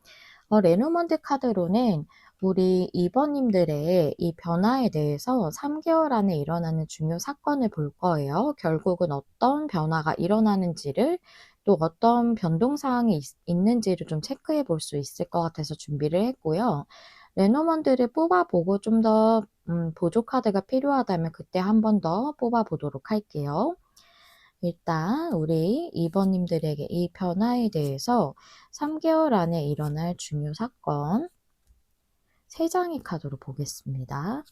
레노먼드 카드로는 우리 2번 님들의 이 변화에 대해서 3개월 안에 일어나는 중요 사건을 볼 거예요. 결국은 어떤 변화가 일어나는지를 또 어떤 변동 사항이 있는지를 좀 체크해 볼 수 있을 것 같아서 준비를 했고요. 레노먼드를 뽑아 보고 좀 더 보조 카드가 필요하다면 그때 한 번 더 뽑아 보도록 할게요. 일단 우리 2번 님들에게 이 변화에 대해서 3개월 안에 일어날 중요 사건 3장의 카드로 보겠습니다.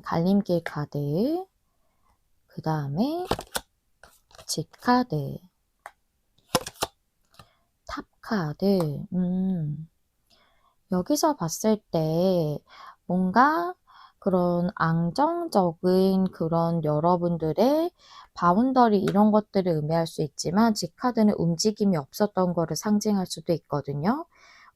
갈림길 카드, 그 다음에 집 카드, 탑 카드. 여기서 봤을 때 뭔가 그런 안정적인 그런 여러분들의 바운더리 이런 것들을 의미할 수 있지만 집 카드는 움직임이 없었던 거를 상징할 수도 있거든요.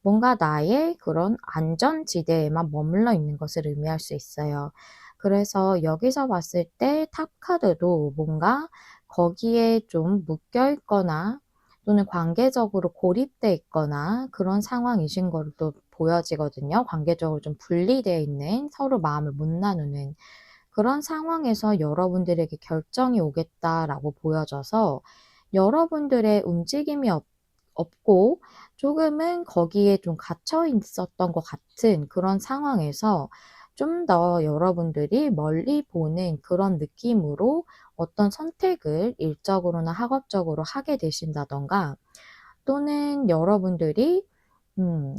뭔가 나의 그런 안전지대에만 머물러 있는 것을 의미할 수 있어요. 그래서 여기서 봤을 때 탑 카드도 뭔가 거기에 좀 묶여 있거나 또는 관계적으로 고립돼 있거나 그런 상황이신 걸로 또 보여지거든요. 관계적으로 좀 분리되어 있는 서로 마음을 못 나누는 그런 상황에서 여러분들에게 결정이 오겠다라고 보여져서 여러분들의 움직임이 없고 조금은 거기에 좀 갇혀 있었던 것 같은 그런 상황에서 좀 더 여러분들이 멀리 보는 그런 느낌으로 어떤 선택을 일적으로나 학업적으로 하게 되신다던가 또는 여러분들이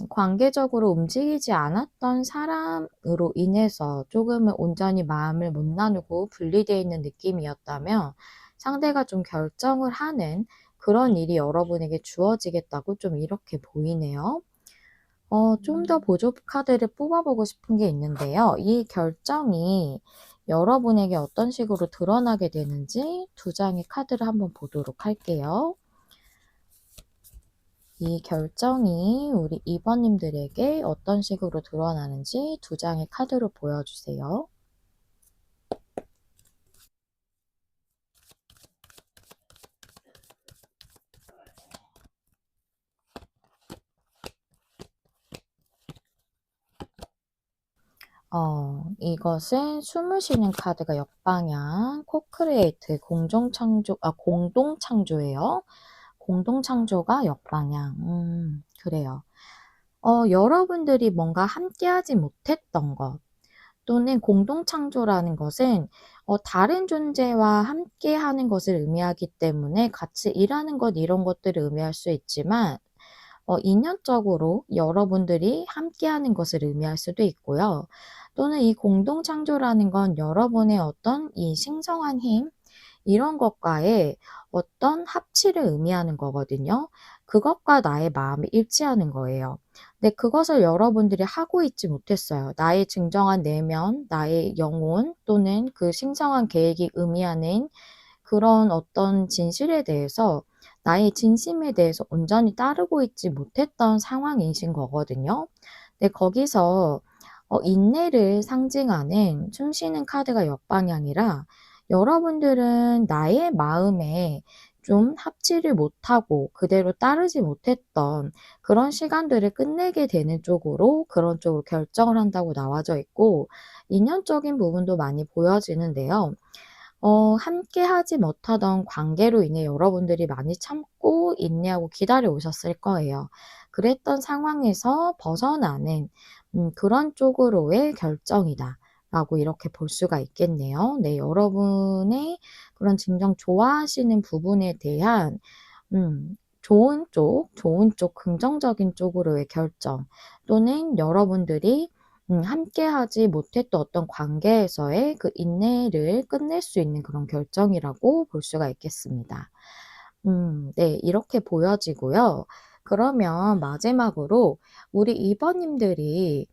관계적으로 움직이지 않았던 사람으로 인해서 조금은 온전히 마음을 못 나누고 분리되어 있는 느낌이었다면 상대가 좀 결정을 하는 그런 일이 여러분에게 주어지겠다고 좀 이렇게 보이네요. 좀 더 보조 카드를 뽑아보고 싶은 게 있는데요. 이 결정이 여러분에게 어떤 식으로 드러나게 되는지 2장의 카드를 한번 보도록 할게요. 이 결정이 우리 2번 님들에게 어떤 식으로 드러나는지 2장의 카드로 보여주세요. 이것은 숨을 쉬는 카드가 역방향, 코크리에이트, 공동 창조예요. 공동 창조가 역방향. 그래요. 여러분들이 뭔가 함께하지 못했던 것, 또는 공동 창조라는 것은 다른 존재와 함께하는 것을 의미하기 때문에 같이 일하는 것 이런 것들을 의미할 수 있지만 인연적으로 여러분들이 함께하는 것을 의미할 수도 있고요. 또는 이 공동 창조라는 건 여러분의 어떤 이 신성한 힘 이런 것과의 어떤 합치를 의미하는 거거든요. 그것과 나의 마음이 일치하는 거예요. 근데 그것을 여러분들이 하고 있지 못했어요. 나의 진정한 내면, 나의 영혼 또는 그 신성한 계획이 의미하는 그런 어떤 진실에 대해서 나의 진심에 대해서 온전히 따르고 있지 못했던 상황이신 거거든요. 근데 거기서 인내를 상징하는 숨 쉬는 카드가 역방향이라 여러분들은 나의 마음에 좀 합치를 못하고 그대로 따르지 못했던 그런 시간들을 끝내게 되는 쪽으로 그런 쪽으로 결정을 한다고 나와져 있고 인연적인 부분도 많이 보여지는데요. 함께하지 못하던 관계로 인해 여러분들이 많이 참고 인내하고 기다려 오셨을 거예요. 그랬던 상황에서 벗어나는 그런 쪽으로의 결정이다. 라고 이렇게 볼 수가 있겠네요. 네, 여러분의 그런 진정 좋아하시는 부분에 대한 좋은 쪽, 긍정적인 쪽으로의 결정 또는 여러분들이 함께하지 못했던 어떤 관계에서의 그 인내를 끝낼 수 있는 그런 결정이라고 볼 수가 있겠습니다. 네, 이렇게 보여지고요. 그러면 마지막으로 우리 2번 님들이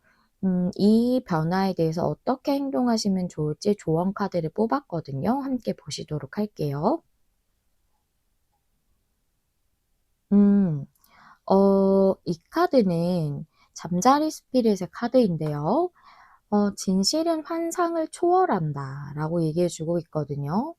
이 변화에 대해서 어떻게 행동하시면 좋을지 조언 카드를 뽑았거든요. 함께 보시도록 할게요. 음. 이 카드는 잠자리 스피릿의 카드인데요. 진실은 환상을 초월한다 라고 얘기해 주고 있거든요.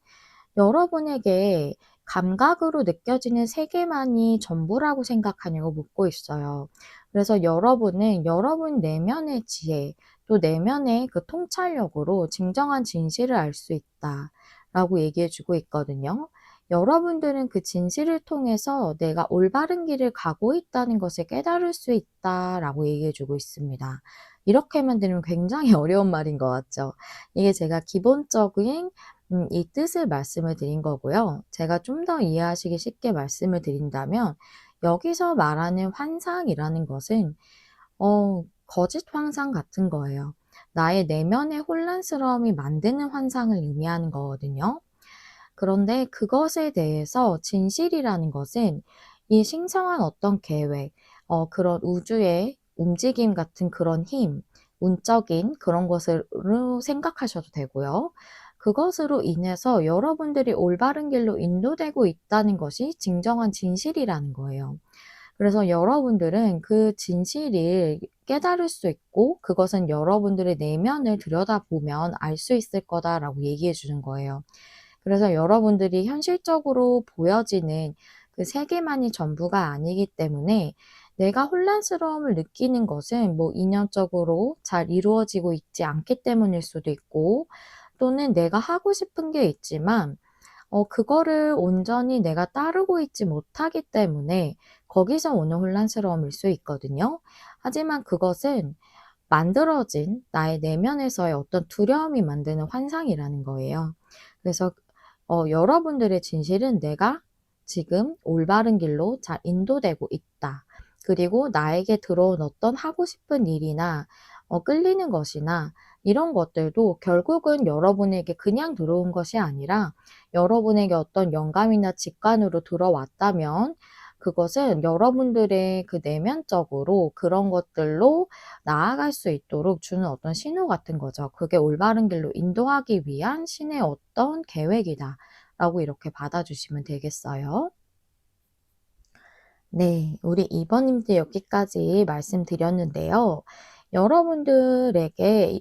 여러분에게 감각으로 느껴지는 세계만이 전부라고 생각하냐고 묻고 있어요. 그래서 여러분은 여러분 내면의 지혜, 또 내면의 그 통찰력으로 진정한 진실을 알 수 있다 라고 얘기해 주고 있거든요. 여러분들은 그 진실을 통해서 내가 올바른 길을 가고 있다는 것을 깨달을 수 있다라고 얘기해 주고 있습니다. 이렇게만 들으면 굉장히 어려운 말인 것 같죠. 이게 제가 기본적인 이 뜻을 말씀을 드린 거고요. 제가 좀 더 이해하시기 쉽게 말씀을 드린다면 여기서 말하는 환상이라는 것은 거짓 환상 같은 거예요. 나의 내면의 혼란스러움이 만드는 환상을 의미하는 거거든요. 그런데 그것에 대해서 진실이라는 것은 이 신성한 어떤 계획, 그런 우주의 움직임 같은 그런 힘, 운적인 그런 것으로 생각하셔도 되고요. 그것으로 인해서 여러분들이 올바른 길로 인도되고 있다는 것이 진정한 진실이라는 거예요. 그래서 여러분들은 그 진실을 깨달을 수 있고 그것은 여러분들의 내면을 들여다보면 알 수 있을 거다라고 얘기해 주는 거예요. 그래서 여러분들이 현실적으로 보여지는 그 세계만이 전부가 아니기 때문에 내가 혼란스러움을 느끼는 것은 뭐 인연적으로 잘 이루어지고 있지 않기 때문일 수도 있고 또는 내가 하고 싶은 게 있지만 그거를 온전히 내가 따르고 있지 못하기 때문에 거기서 오는 혼란스러움일 수 있거든요. 하지만 그것은 만들어진 나의 내면에서의 어떤 두려움이 만드는 환상이라는 거예요. 그래서 여러분들의 진실은 내가 지금 올바른 길로 잘 인도되고 있다. 그리고 나에게 들어온 어떤 하고 싶은 일이나 끌리는 것이나 이런 것들도 결국은 여러분에게 그냥 들어온 것이 아니라 여러분에게 어떤 영감이나 직관으로 들어왔다면 그것은 여러분들의 그 내면적으로 그런 것들로 나아갈 수 있도록 주는 어떤 신호 같은 거죠. 그게 올바른 길로 인도하기 위한 신의 어떤 계획이다 라고 이렇게 받아주시면 되겠어요. 네, 우리 2번님도 여기까지 말씀드렸는데요. 여러분들에게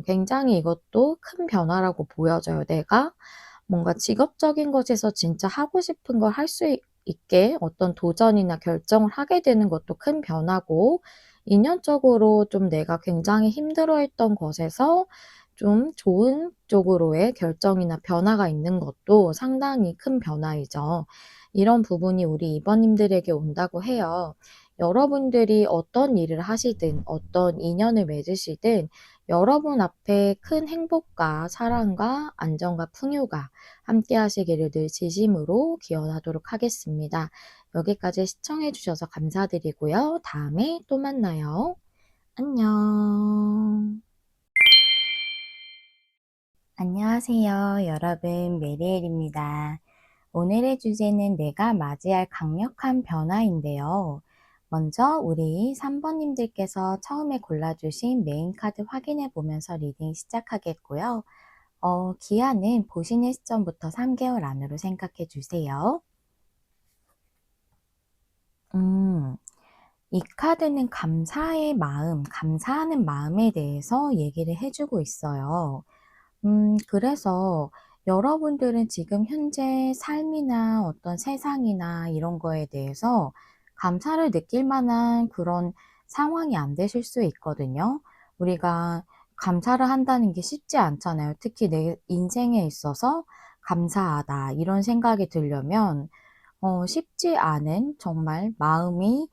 굉장히 이것도 큰 변화라고 보여져요. 내가 뭔가 직업적인 것에서 진짜 하고 싶은 걸 할 수 있게 어떤 도전이나 결정을 하게 되는 것도 큰 변화고, 인연적으로 좀 내가 굉장히 힘들어했던 것에서 좀 좋은 쪽으로의 결정이나 변화가 있는 것도 상당히 큰 변화이죠. 이런 부분이 우리 2번님들에게 온다고 해요. 여러분들이 어떤 일을 하시든 어떤 인연을 맺으시든 여러분 앞에 큰 행복과 사랑과 안정과 풍요가 함께 하시기를 늘 진심으로 기원하도록 하겠습니다. 여기까지 시청해 주셔서 감사드리고요. 다음에 또 만나요. 안녕. 안녕하세요. 여러분, 메리엘입니다. 오늘의 주제는 내가 맞이할 강력한 변화인데요. 먼저 우리 3번님들께서 처음에 골라주신 메인 카드 확인해 보면서 리딩 시작하겠고요. 기한은 보시는 시점부터 3개월 안으로 생각해 주세요. 이 카드는 감사의 마음, 감사하는 마음에 대해서 얘기를 해주고 있어요. 그래서 여러분들은 지금 현재 삶이나 어떤 세상이나 이런 거에 대해서 감사를 느낄 만한 그런 상황이 안 되실 수 있거든요. 우리가 감사를 한다는 게 쉽지 않잖아요. 특히 내 인생에 있어서 감사하다 이런 생각이 들려면 쉽지 않은 정말 마음이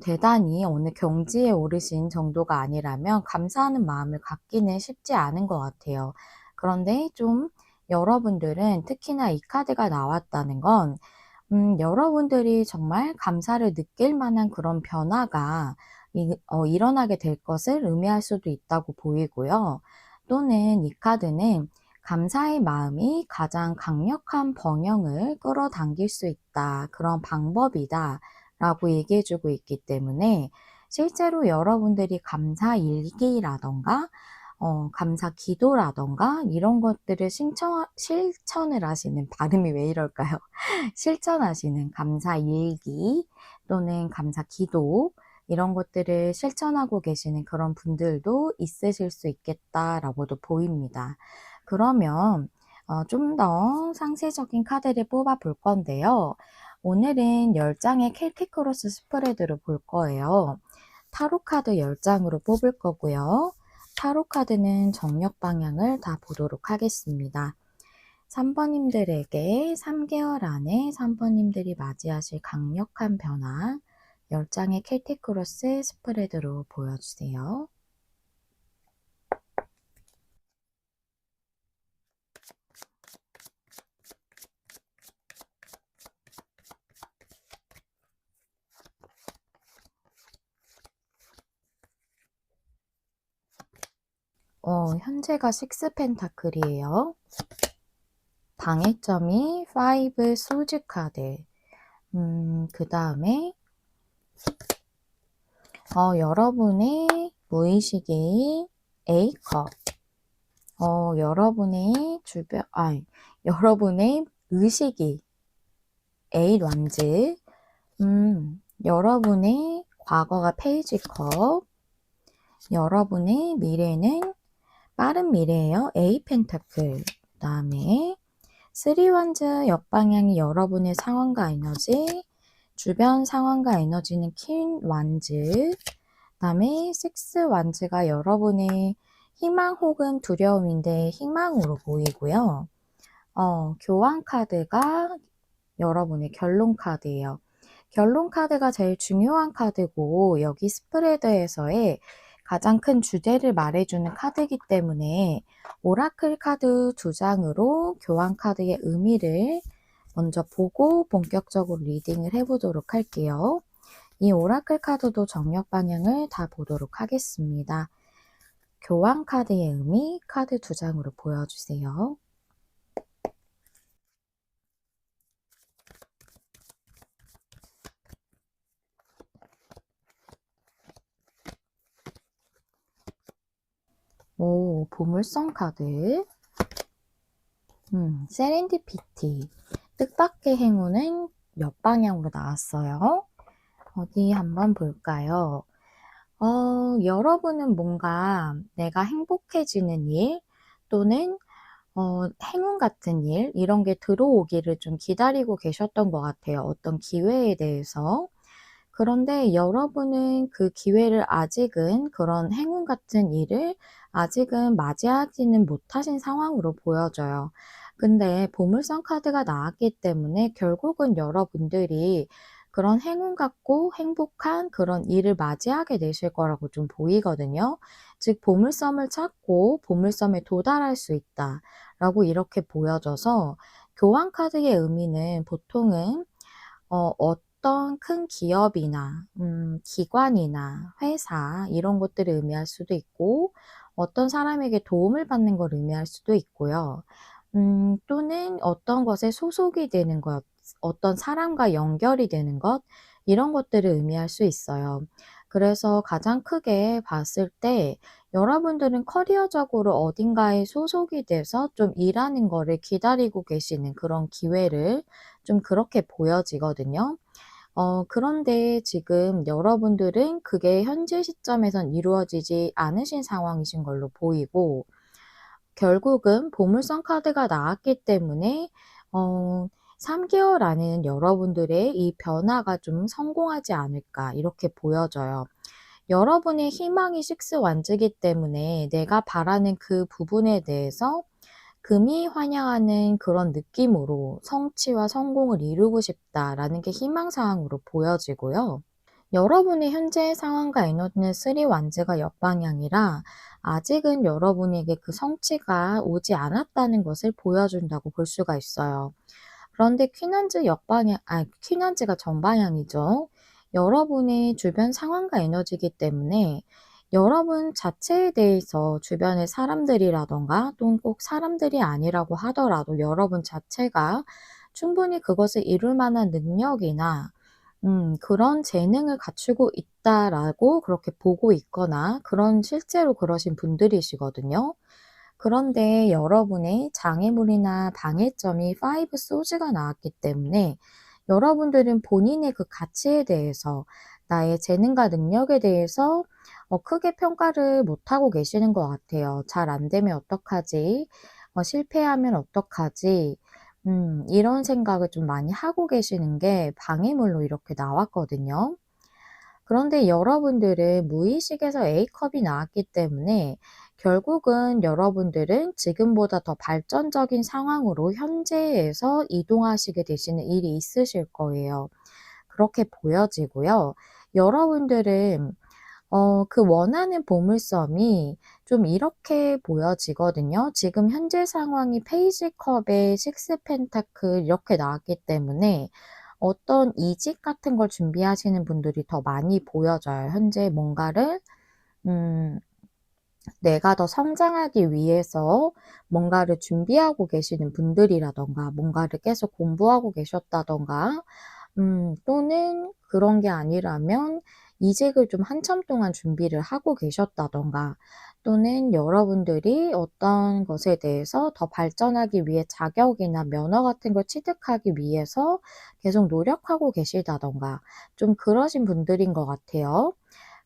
대단히 어느 경지에 오르신 정도가 아니라면 감사하는 마음을 갖기는 쉽지 않은 것 같아요. 그런데 좀 여러분들은 특히나 이 카드가 나왔다는 건 여러분들이 정말 감사를 느낄 만한 그런 변화가 일어나게 될 것을 의미할 수도 있다고 보이고요. 또는 이 카드는 감사의 마음이 가장 강력한 번영을 끌어당길 수 있다. 그런 방법이다. 라고 얘기해 주고 있기 때문에 실제로 여러분들이 감사 일기라던가 감사 기도라던가 이런 것들을 실천을 하시는 발음이 왜 이럴까요? 실천하시는 감사 일기 또는 감사 기도 이런 것들을 실천하고 계시는 그런 분들도 있으실 수 있겠다라고도 보입니다. 그러면 좀 더 상세적인 카드를 뽑아 볼 건데요. 오늘은 10장의 켈틱 크로스 스프레드를 볼 거예요. 타로 카드 10장으로 뽑을 거고요. 타로 카드는 정력 방향을 다 보도록 하겠습니다. 3번님들에게 3개월 안에 3번님들이 맞이하실 강력한 변화 10장의 켈틱 크로스 스프레드로 보여주세요. 현재가 6 펜타클이에요. 방해점이 5 소즈 카드. 그 다음에 여러분의 무의식이 A컵. 여러분의 여러분의 의식이 에잇 완즈. 여러분의 과거가 페이지컵. 여러분의 미래는 빠른 미래예요. A 펜타클. 그 다음에 3 완즈 역방향이 여러분의 상황과 에너지, 주변 상황과 에너지는 퀸 완즈, 그 다음에 6 완즈가 여러분의 희망 혹은 두려움인데 희망으로 보이고요. 교환 카드가 여러분의 결론 카드예요. 결론 카드가 제일 중요한 카드고 여기 스프레드에서의 가장 큰 주제를 말해주는 카드이기 때문에 오라클 카드 2장으로 교환 카드의 의미를 먼저 보고 본격적으로 리딩을 해보도록 할게요. 이 오라클 카드도 정력 방향을 다 보도록 하겠습니다. 교환 카드의 의미 카드 2장으로 보여주세요. 보물성 카드. 세렌디피티. 뜻밖의 행운은 옆방향으로 나왔어요. 어디 한번 볼까요? 여러분은 뭔가 내가 행복해지는 일 또는 행운 같은 일 이런 게 들어오기를 좀 기다리고 계셨던 것 같아요. 어떤 기회에 대해서. 그런데 여러분은 그 기회를 아직은 그런 행운 같은 일을 아직은 맞이하지는 못하신 상황으로 보여져요. 근데 보물선 카드가 나왔기 때문에 결국은 여러분들이 그런 행운 같고 행복한 그런 일을 맞이하게 되실 거라고 좀 보이거든요. 즉 보물섬을 찾고 보물섬에 도달할 수 있다라고 이렇게 보여져서 교환 카드의 의미는 보통은 어떤 큰 기업이나 기관이나 회사 이런 것들을 의미할 수도 있고 어떤 사람에게 도움을 받는 걸 의미할 수도 있고요. 또는 어떤 것에 소속이 되는 것, 어떤 사람과 연결이 되는 것 이런 것들을 의미할 수 있어요. 그래서 가장 크게 봤을 때 여러분들은 커리어적으로 어딘가에 소속이 돼서 좀 일하는 거를 기다리고 계시는 그런 기회를 좀 그렇게 보여지거든요. 그런데 지금 여러분들은 그게 현재 시점에선 이루어지지 않으신 상황이신 걸로 보이고 결국은 보물선 카드가 나왔기 때문에 3개월 안에는 여러분들의 이 변화가 좀 성공하지 않을까 이렇게 보여져요. 여러분의 희망이 6 완즈이기 때문에 내가 바라는 그 부분에 대해서 금이 환영하는 그런 느낌으로 성취와 성공을 이루고 싶다라는 게 희망사항으로 보여지고요. 여러분의 현재 상황과 에너지는 3 완즈가 옆방향이라 아직은 여러분에게 그 성취가 오지 않았다는 것을 보여준다고 볼 수가 있어요. 그런데 퀸완즈가 정방향이죠. 여러분의 주변 상황과 에너지이기 때문에 여러분 자체에 대해서 주변의 사람들이라던가 또는 꼭 사람들이 아니라고 하더라도 여러분 자체가 충분히 그것을 이룰 만한 능력이나 그런 재능을 갖추고 있다라고 그렇게 보고 있거나 그런 실제로 그러신 분들이시거든요. 그런데 여러분의 장애물이나 방해점이 5 소즈가 나왔기 때문에 여러분들은 본인의 그 가치에 대해서, 나의 재능과 능력에 대해서 크게 평가를 못하고 계시는 것 같아요. '잘 안 되면 어떡하지? 실패하면 어떡하지?' 이런 생각을 좀 많이 하고 계시는 게 방해물로 이렇게 나왔거든요. 그런데 여러분들은 무의식에서 A컵이 나왔기 때문에 결국은 여러분들은 지금보다 더 발전적인 상황으로 현재에서 이동하시게 되시는 일이 있으실 거예요. 그렇게 보여지고요. 여러분들은 그 원하는 보물섬이 좀 이렇게 보여지거든요. 지금 현재 상황이 페이지 컵에 식스 펜타클 이렇게 나왔기 때문에 어떤 이직 같은 걸 준비하시는 분들이 더 많이 보여져요. 현재 뭔가를 음 내가 더 성장하기 위해서 뭔가를 준비하고 계시는 분들이라든가, 뭔가를 계속 공부하고 계셨다든가, 또는 그런 게 아니라면 이직을 좀 한참 동안 준비를 하고 계셨다든가, 또는 여러분들이 어떤 것에 대해서 더 발전하기 위해 자격이나 면허 같은 걸 취득하기 위해서 계속 노력하고 계시다든가, 좀 그러신 분들인 것 같아요.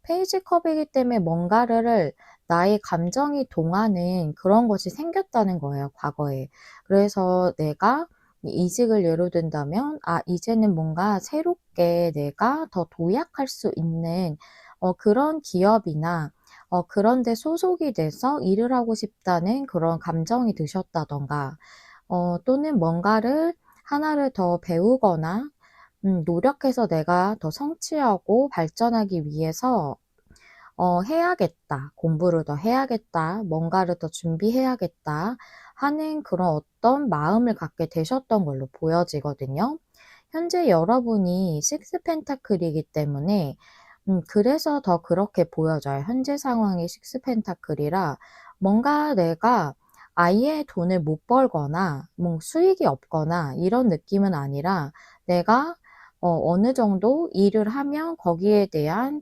페이지 컵이기 때문에 뭔가를 나의 감정이 동하는 그런 것이 생겼다는 거예요, 과거에. 그래서 내가 이직을 예로 든다면, 이제는 뭔가 새롭게 내가 더 도약할 수 있는 그런 기업이나 그런 데 소속이 돼서 일을 하고 싶다는 그런 감정이 드셨다든가, 또는 뭔가를 하나를 더 배우거나 노력해서 내가 더 성취하고 발전하기 위해서 '해야겠다. 공부를 더 해야겠다. 뭔가를 더 준비해야겠다.' 하는 그런 어떤 마음을 갖게 되셨던 걸로 보여지거든요. 현재 여러분이 식스 펜타클이기 때문에 그래서 더 그렇게 보여져요. 현재 상황이 식스 펜타클이라 뭔가 내가 아예 돈을 못 벌거나 뭐 수익이 없거나 이런 느낌은 아니라, 내가 어느 정도 일을 하면 거기에 대한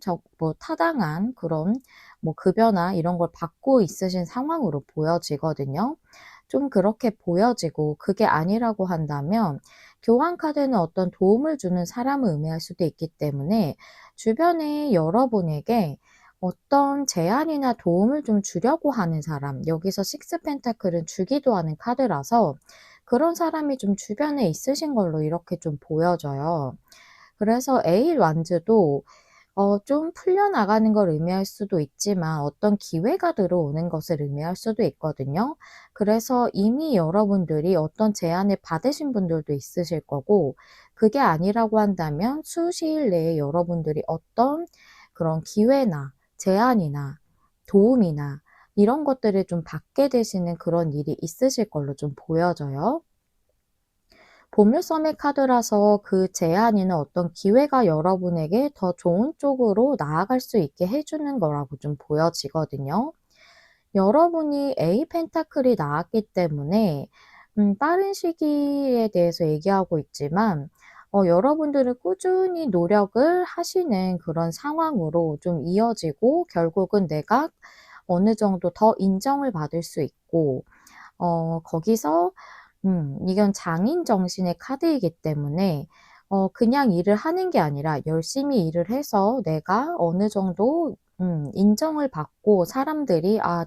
타당한 그런 뭐 급여나 이런 걸 받고 있으신 상황으로 보여지거든요. 좀 그렇게 보여지고, 그게 아니라고 한다면 교환 카드는 어떤 도움을 주는 사람을 의미할 수도 있기 때문에 주변에 여러분에게 어떤 제안이나 도움을 좀 주려고 하는 사람, 여기서 식스 펜타클은 주기도 하는 카드라서 그런 사람이 좀 주변에 있으신 걸로 이렇게 좀 보여져요. 그래서 에잇 완즈도 좀 풀려나가는 걸 의미할 수도 있지만 어떤 기회가 들어오는 것을 의미할 수도 있거든요. 그래서 이미 여러분들이 어떤 제안을 받으신 분들도 있으실 거고, 그게 아니라고 한다면 수시일 내에 여러분들이 어떤 그런 기회나 제안이나 도움이나 이런 것들을 좀 받게 되시는 그런 일이 있으실 걸로 좀 보여져요. 보물섬의 카드라서 그 제안이나 어떤 기회가 여러분에게 더 좋은 쪽으로 나아갈 수 있게 해 주는 거라고 좀 보여지거든요. 여러분이 A 펜타클이 나왔기 때문에 빠른 시기에 대해서 얘기하고 있지만, 여러분들은 꾸준히 노력을 하시는 그런 상황으로 좀 이어지고, 결국은 내가 어느 정도 더 인정을 받을 수 있고, 거기서 이건 장인 정신의 카드이기 때문에 그냥 일을 하는 게 아니라 열심히 일을 해서 내가 어느 정도 인정을 받고, 사람들이 '아,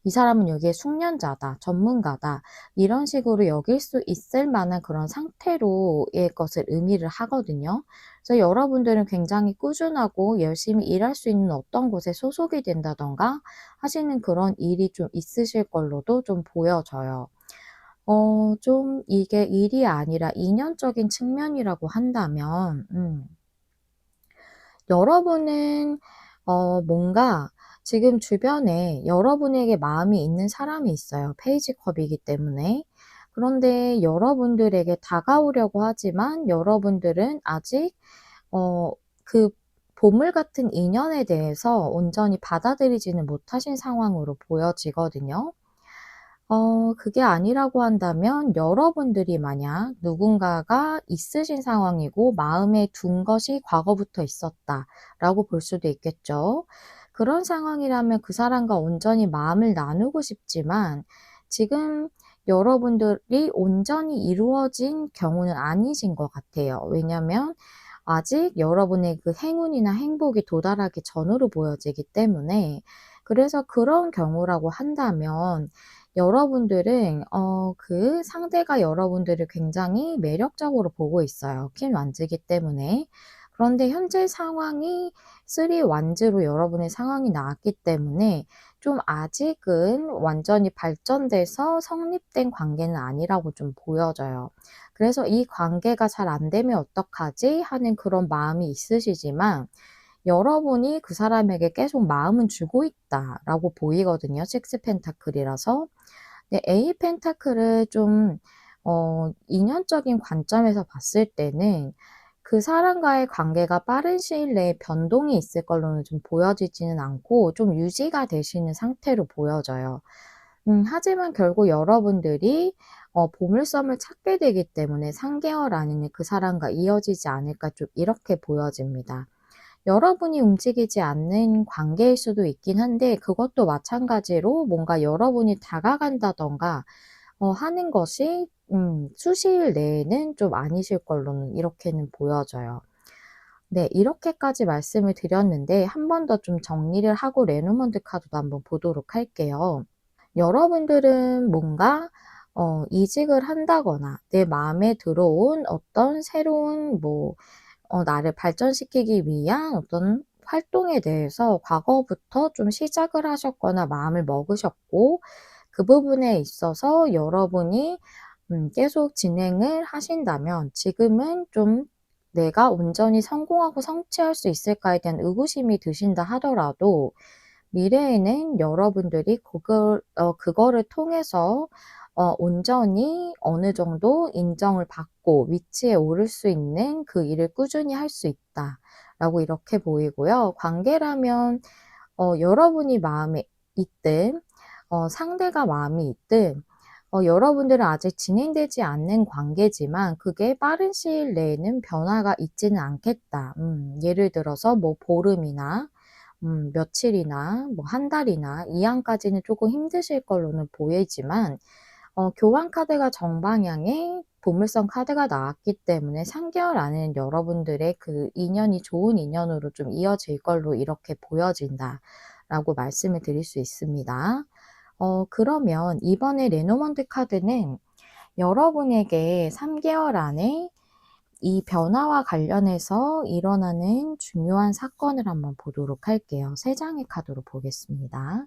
이 사람은 여기에 숙련자다. 전문가다.' 이런 식으로 여길 수 있을 만한 그런 상태로의 것을 의미를 하거든요. 그래서 여러분들은 굉장히 꾸준하고 열심히 일할 수 있는 어떤 곳에 소속이 된다든가 하시는 그런 일이 좀 있으실 걸로도 좀 보여져요. 좀 이게 일이 아니라 인연적인 측면이라고 한다면, 여러분은 뭔가 지금 주변에 여러분에게 마음이 있는 사람이 있어요, 페이지 컵이기 때문에. 그런데 여러분들에게 다가오려고 하지만 여러분들은 아직 그 보물 같은 인연에 대해서 온전히 받아들이지는 못하신 상황으로 보여지거든요. 그게 아니라고 한다면 여러분들이 만약 누군가가 있으신 상황이고 마음에 둔 것이 과거부터 있었다라고 볼 수도 있겠죠. 그런 상황이라면 그 사람과 온전히 마음을 나누고 싶지만, 지금 여러분들이 온전히 이루어진 경우는 아니신 것 같아요. 왜냐면 아직 여러분의 그 행운이나 행복이 도달하기 전으로 보여지기 때문에. 그래서 그런 경우라고 한다면 여러분들은 그 상대가 여러분들을 굉장히 매력적으로 보고 있어요, 퀸 완즈이기 때문에. 그런데 현재 상황이 3 완즈로 여러분의 상황이 나왔기 때문에 좀 아직은 완전히 발전돼서 성립된 관계는 아니라고 좀 보여져요. 그래서 '이 관계가 잘 안되면 어떡하지?' 하는 그런 마음이 있으시지만 여러분이 그 사람에게 계속 마음은 주고 있다라고 보이거든요, 6 펜타클이라서. 네, 에잇 펜타클을 좀 인연적인 관점에서 봤을 때는 그 사람과의 관계가 빠른 시일 내에 변동이 있을 걸로는 좀 보여지지는 않고 좀 유지가 되시는 상태로 보여져요. 하지만 결국 여러분들이 보물섬을 찾게 되기 때문에 3 개월 안에는 그 사람과 이어지지 않을까, 좀 이렇게 보여집니다. 여러분이 움직이지 않는 관계일 수도 있긴 한데 그것도 마찬가지로 뭔가 여러분이 다가간다든가 하는 것이 수시일 내에는 좀 아니실 걸로는 이렇게는 보여져요. 네, 이렇게까지 말씀을 드렸는데 한 번 더 좀 정리를 하고 레노먼드 카드도 한번 보도록 할게요. 여러분들은 뭔가 이직을 한다거나 내 마음에 들어온 어떤 새로운 나를 발전시키기 위한 어떤 활동에 대해서 과거부터 좀 시작을 하셨거나 마음을 먹으셨고, 그 부분에 있어서 여러분이 계속 진행을 하신다면 지금은 좀 '내가 온전히 성공하고 성취할 수 있을까.'에 대한 의구심이 드신다 하더라도 미래에는 여러분들이 그거를 통해서 온전히 어느 정도 인정을 받고 위치에 오를 수 있는 그 일을 꾸준히 할 수 있다라고 이렇게 보이고요. 관계라면 여러분이 마음에 있든 상대가 마음이 있든 여러분들은 아직 진행되지 않는 관계지만 그게 빠른 시일 내에는 변화가 있지는 않겠다. 예를 들어서 뭐 보름이나 며칠이나 뭐 1 달이나 이항까지는 쪼금 힘드실 걸로는 보이지만 교환 카드가 정방향에 보물섬 카드가 나왔기 때문에 3 개월 안에는 여러분들의 그 인연이 좋은 인연으로 좀 이어질 걸로 이렇게 보여진다라고 말씀을 드릴 수 있습니다. 그러면 이번에 레노먼드 카드는 여러분에게 3 개월 안에 이 변화와 관련해서 일어나는 중요한 사건을 한번 보도록 할게요. 3 장의 카드로 보겠습니다.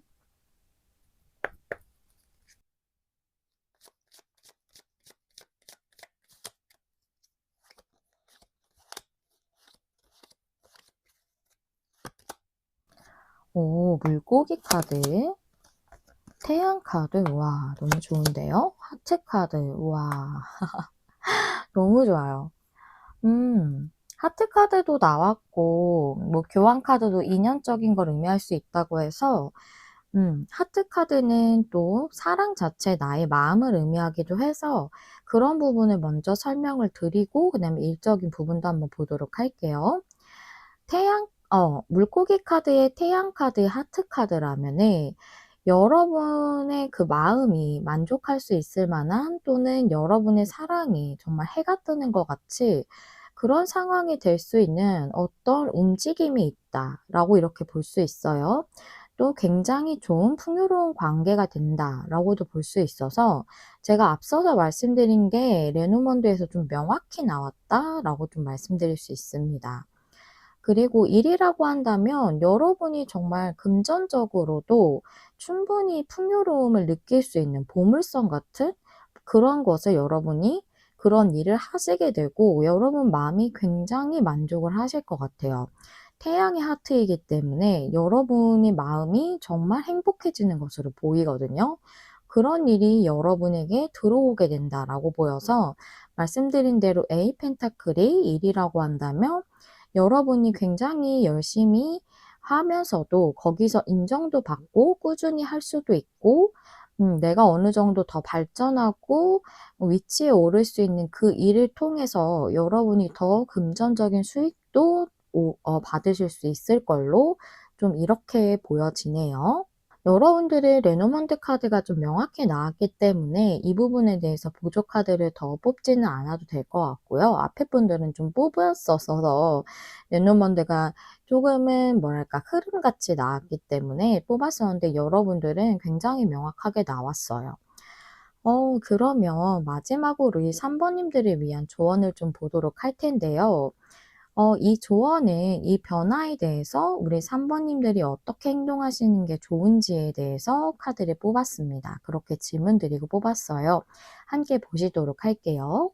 오, 물고기 카드, 태양 카드, 와 너무 좋은데요. 하트 카드, 와 너무 좋아요. 하트 카드도 나왔고 뭐 교환 카드도 인연적인 걸 의미할 수 있다고 해서 하트 카드는 또 사랑 자체 나의 마음을 의미하기도 해서 그런 부분을 먼저 설명을 드리고 그다음에 일적인 부분도 한번 보도록 할게요. 물고기 카드의 태양 카드, 하트 카드라면은 여러분의 그 마음이 만족할 수 있을 만한 또는 여러분의 사랑이 정말 해가 뜨는 것 같이 그런 상황이 될 수 있는 어떤 움직임이 있다라고 이렇게 볼 수 있어요. 또 굉장히 좋은 풍요로운 관계가 된다라고도 볼 수 있어서 제가 앞서서 말씀드린 게 레노먼드에서 좀 명확히 나왔다라고 좀 말씀드릴 수 있습니다. 그리고 일이라고 한다면 여러분이 정말 금전적으로도 충분히 풍요로움을 느낄 수 있는 보물섬 같은 그런 것을 여러분이 그런 일을 하시게 되고 여러분 마음이 굉장히 만족을 하실 것 같아요. 태양의 하트이기 때문에 여러분의 마음이 정말 행복해지는 것으로 보이거든요. 그런 일이 여러분에게 들어오게 된다라고 보여서 말씀드린 대로 에잇 펜타클이 일이라고 한다면 여러분이 굉장히 열심히 하면서도 거기서 인정도 받고 꾸준히 할 수도 있고 내가 어느 정도 더 발전하고 위치에 오를 수 있는 그 일을 통해서 여러분이 더 금전적인 수익도 받으실 수 있을 걸로 좀 이렇게 보여지네요. 여러분들의 레노먼드 카드가 좀 명확히 나왔기 때문에 이 부분에 대해서 보조 카드를 더 뽑지는 않아도 될 것 같고요. 앞에 분들은 좀 뽑았었어서 레노먼드가 조금은 뭐랄까 흐름같이 나왔기 때문에 뽑았었는데 여러분들은 굉장히 명확하게 나왔어요. 그러면 마지막으로 이 3 번님들을 위한 조언을 좀 보도록 할 텐데요. 이 조언은 이 변화에 대해서 우리 3 번님들이 어떻게 행동하시는 게 좋은지에 대해서 카드를 뽑았습니다. 그렇게 질문 드리고 뽑았어요. 함께 보시도록 할게요.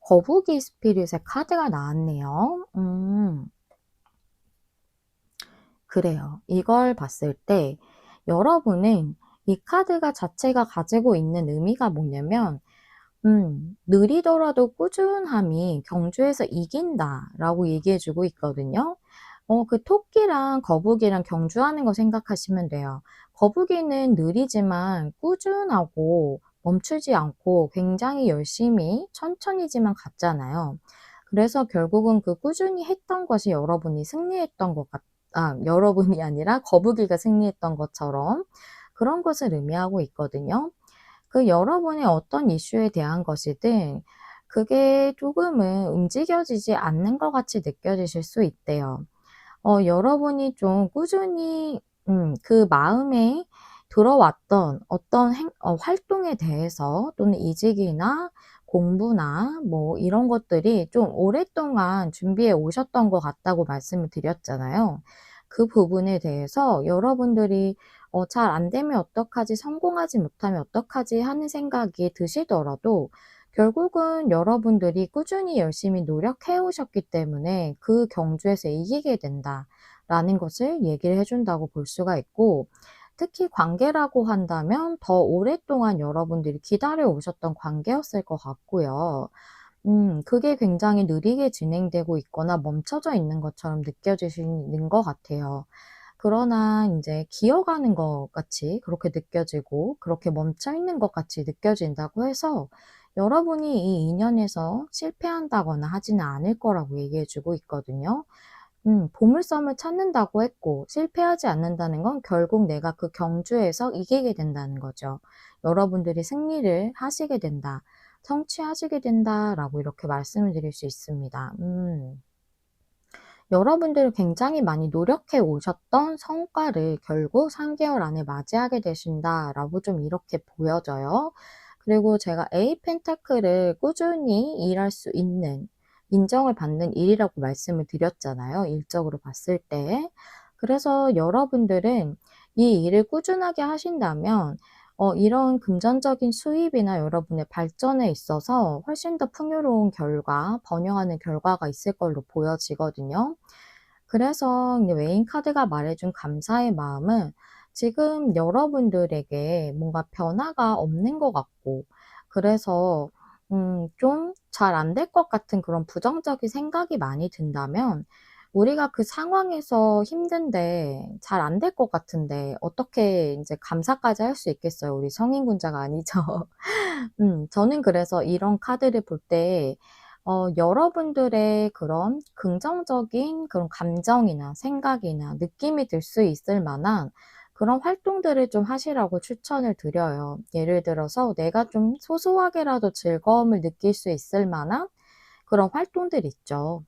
거북이 스피릿의 카드가 나왔네요. 그래요. 이걸 봤을 때 여러분은 이 카드가 자체가 가지고 있는 의미가 뭐냐면 "느리더라도 꾸준함이 경주에서 이긴다."라고 얘기해 주고 있거든요. 그 토끼랑 거북이랑 경주하는 거 생각하시면 돼요. 거북이는 느리지만 꾸준하고 멈추지 않고 굉장히 열심히 천천히지만 갔잖아요. 그래서 결국은 그 꾸준히 했던 것이 여러분이 승리했던 것 같 여러분이 아니라 거북이가 승리했던 것처럼 그런 것을 의미하고 있거든요. 그 여러분의 어떤 이슈에 대한 것이든 그게 조금은 움직여지지 않는 것 같이 느껴지실 수 있대요. 여러분이 좀 꾸준히 그 마음에 들어왔던 어떤 활동에 대해서 또는 이직이나 공부나 뭐 이런 것들이 좀 오랫동안 준비해 오셨던 것 같다고 말씀을 드렸잖아요. 그 부분에 대해서 여러분들이 '잘 안 되면 어떡하지? 성공하지 못하면 어떡하지?' 하는 생각이 드시더라도 결국은 여러분들이 꾸준히 열심히 노력해 오셨기 때문에 그 경주에서 이기게 된다라는 것을 얘기를 해 준다고 볼 수가 있고, 특히 관계라고 한다면 더 오랫동안 여러분들이 기다려 오셨던 관계였을 것 같고요. 그게 굉장히 느리게 진행되고 있거나 멈춰져 있는 것처럼 느껴지시는 것 같아요. 그러나 인제 기어가는 것 같이 그렇게 느껴지고 그렇게 멈춰 있는 것 같이 느껴진다고 해서 여러분이 이 인연에서 실패한다거나 하지는 않을 거라고 얘기해 주고 있거든요. 보물섬을 찾는다고 했고 실패하지 않는다는 건 결국 내가 그 경주에서 이기게 된다는 거죠. 여러분들이 승리를 하시게 된다. 성취하시게 된다라고 이렇게 말씀을 드릴 수 있습니다. 여러분들이 굉장히 많이 노력해 오셨던 성과를 결국 3 개월 안에 맞이하게 되신다라고 좀 이렇게 보여져요. 그리고 제가 에이트 펜타클을 꾸준히 일할 수 있는 인정을 받는 일이라고 말씀을 드렸잖아요, 일적으로 봤을 때. 그래서 여러분들은 이 일을 꾸준하게 하신다면 이런 금전적인 수입이나 여러분의 발전에 있어서 훨씬 더 풍요로운 결과, 번영하는 결과가 있을 걸로 보여지거든요. 그래서 이제 메인 카드가 말해 준 감사의 마음은 지금 여러분들에게 뭔가 변화가 없는 것 같고, 그래서 좀 잘 안 될 것 같은 그런 부정적인 생각이 많이 든다면, 우리가 그 상황에서 힘든데 잘 안 될 것 같은데 어떻게 인제 감사까지 할 수 있겠어요. 우리 성인군자가 아니죠. 저는 그래서 이런 카드를 볼 때 여러분들의 그런 긍정적인 그런 감정이나 생각이나 느낌이 들 수 있을 만한 그런 활동들을 좀 하시라고 추천을 드려요. 예를 들어서 내가 좀 소소하게라도 즐거움을 느낄 수 있을 만한 그런 활동들 있죠.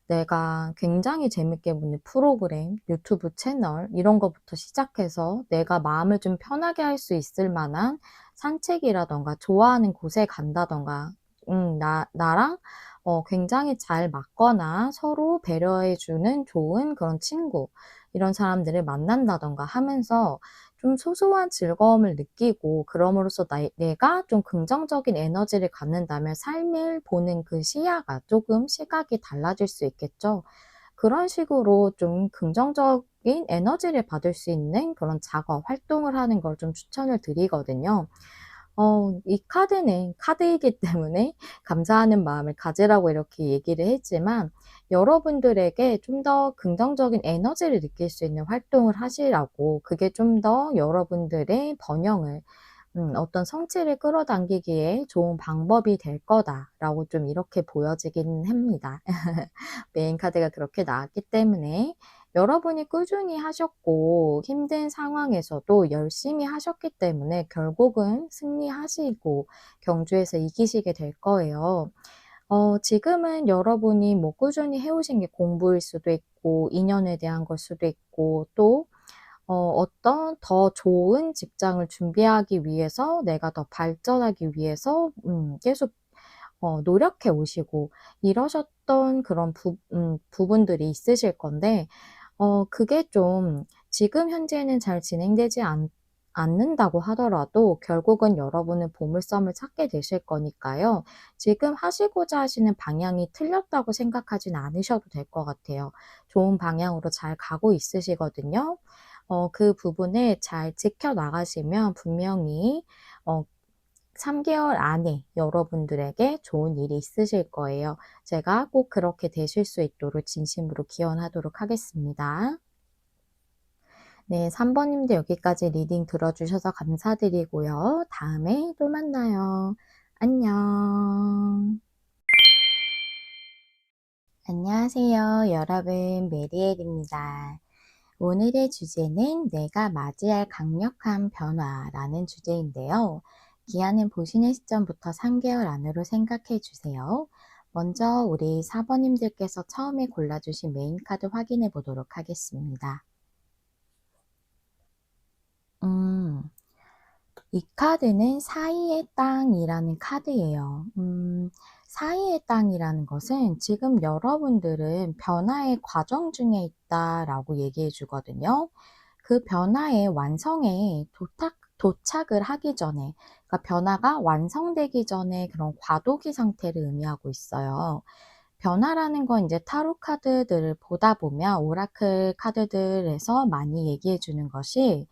내가 굉장히 재밌게 보는 프로그램, 유튜브 채널 이런 거부터 시작해서 내가 마음을 좀 편하게 할 수 있을 만한 산책이라든가 좋아하는 곳에 간다든가 나랑 굉장히 잘 맞거나 서로 배려해 주는 좋은 그런 친구 이런 사람들을 만난다든가 하면서 좀 소소한 즐거움을 느끼고, 그럼으로써 내가 좀 긍정적인 에너지를 갖는다면 삶을 보는 그 시야가 조금 시각이 달라질 수 있겠죠. 그런 식으로 좀 긍정적인 에너지를 받을 수 있는 그런 작업, 활동을 하는 걸 좀 추천을 드리거든요. 이 카드는 카드이기 때문에 감사하는 마음을 가지라고 이렇게 얘기를 했지만, 여러분들에게 좀 더 긍정적인 에너지를 느낄 수 있는 활동을 하시라고, 그게 좀 더 여러분들의 번영을 어떤 성취를 끌어당기기에 좋은 방법이 될 거다라고 좀 이렇게 보여지긴 합니다. 메인 카드가 그렇게 나왔기 때문에 여러분이 꾸준히 하셨고 힘든 상황에서도 열심히 하셨기 때문에 결국은 승리하시고 경주에서 이기시게 될 거예요. 지금은 여러분이 뭐 꾸준히 해오신 게 공부일 수도 있고 인연에 대한 걸 수도 있고 또 어떤 더 좋은 직장을 준비하기 위해서 내가 더 발전하기 위해서 계속 노력해 오시고 이러셨던 그런 부분들이 있으실 건데 그게 좀 지금 현재는 잘 진행되지 않는다고 하더라도 결국은 여러분은 보물섬을 찾게 되실 거니까요. 지금 하시고자 하시는 방향이 틀렸다고 생각하진 않으셔도 될 것 같아요. 좋은 방향으로 잘 가고 있으시거든요. 그 부분을 잘 지켜나가시면 분명히 3개월 안에 여러분들에게 좋은 일이 있으실 거예요. 제가 꼭 그렇게 되실 수 있도록 진심으로 기원하도록 하겠습니다. 네, 3번님도 여기까지 리딩 들어주셔서 감사드리고요. 다음에 또 만나요. 안녕. 안녕하세요. 여러분, 메리엘입니다. 오늘의 주제는 내가 맞이할 강력한 변화라는 주제인데요. 기한은 보시는 시점부터 3개월 안으로 생각해 주세요. 먼저 우리 4번님들께서 처음에 골라주신 메인 카드 확인해 보도록 하겠습니다. 이 카드는 사이의 땅이라는 카드예요. 사이의 땅이라는 것은 지금 여러분들은 변화의 과정 중에 있다라고 얘기해 주거든요. 그 변화의 완성에 도착을 하기 전에, 그러니까 변화가 완성되기 전에 그런 과도기 상태를 의미하고 있어요. 변화라는 건 이제 타로 카드들을 보다 보면 오라클 카드들에서 많이 얘기해 주는 것이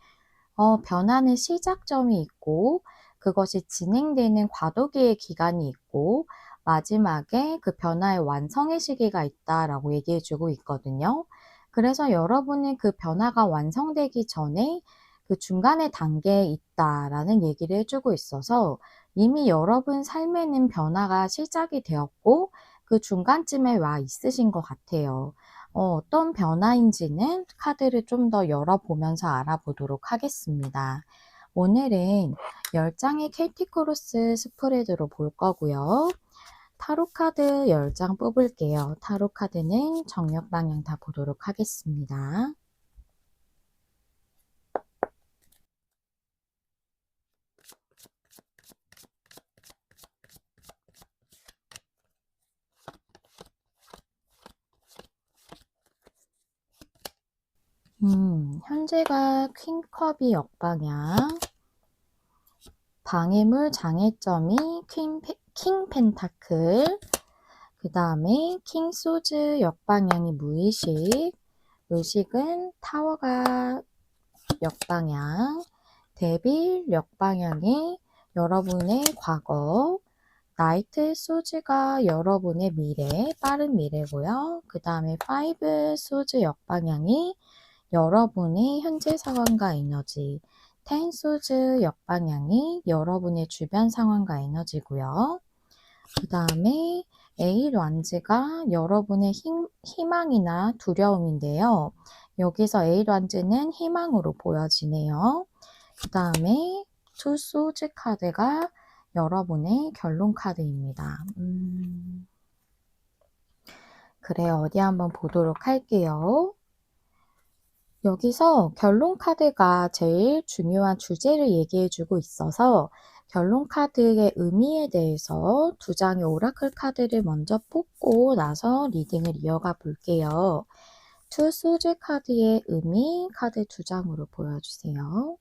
변화는 시작점이 있고 그것이 진행되는 과도기의 기간이 있고 마지막에 그 변화의 완성의 시기가 있다라고 얘기해 주고 있거든요. 그래서 여러분은 그 변화가 완성되기 전에 그 중간의 단계에 있다라는 얘기를 해주고 있어서 이미 여러분 삶에는 변화가 시작이 되었고 그 중간쯤에 와 있으신 것 같아요. 어떤 변화인지는 카드를 좀 더 열어보면서 알아보도록 하겠습니다. 오늘은 10장의 켈티크로스 스프레드로 볼 거고요. 타로 카드 10장 뽑을게요. 타로 카드는 정력 방향 다 보도록 하겠습니다. 현재가 퀸컵이 역방향, 방해물 장애점이 킹 펜타클, 그 다음에 킹 소즈 역방향이 무의식, 의식은 타워가 역방향, 데빌 역방향이 여러분의 과거, 나이트 소즈가 여러분의 미래, 빠른 미래고요. 그 다음에 5 소즈 역방향이 여러분의 현재 상황과 에너지, 10 소즈 역방향이 여러분의 주변 상황과 에너지고요. 그 다음에 8 완즈가 여러분의 희망이나 두려움인데요. 여기서 8 완즈는 희망으로 보여지네요. 그 다음에 2 소즈 카드가 여러분의 결론 카드입니다. 그래, 어디 한번 보도록 할게요. 여기서 결론 카드가 제일 중요한 주제를 얘기해주고 있어서 결론 카드의 의미에 대해서 2장의 오라클 카드를 먼저 뽑고 나서 리딩을 이어가 볼게요. 투 소즈 카드의 의미 카드 2장으로 보여주세요.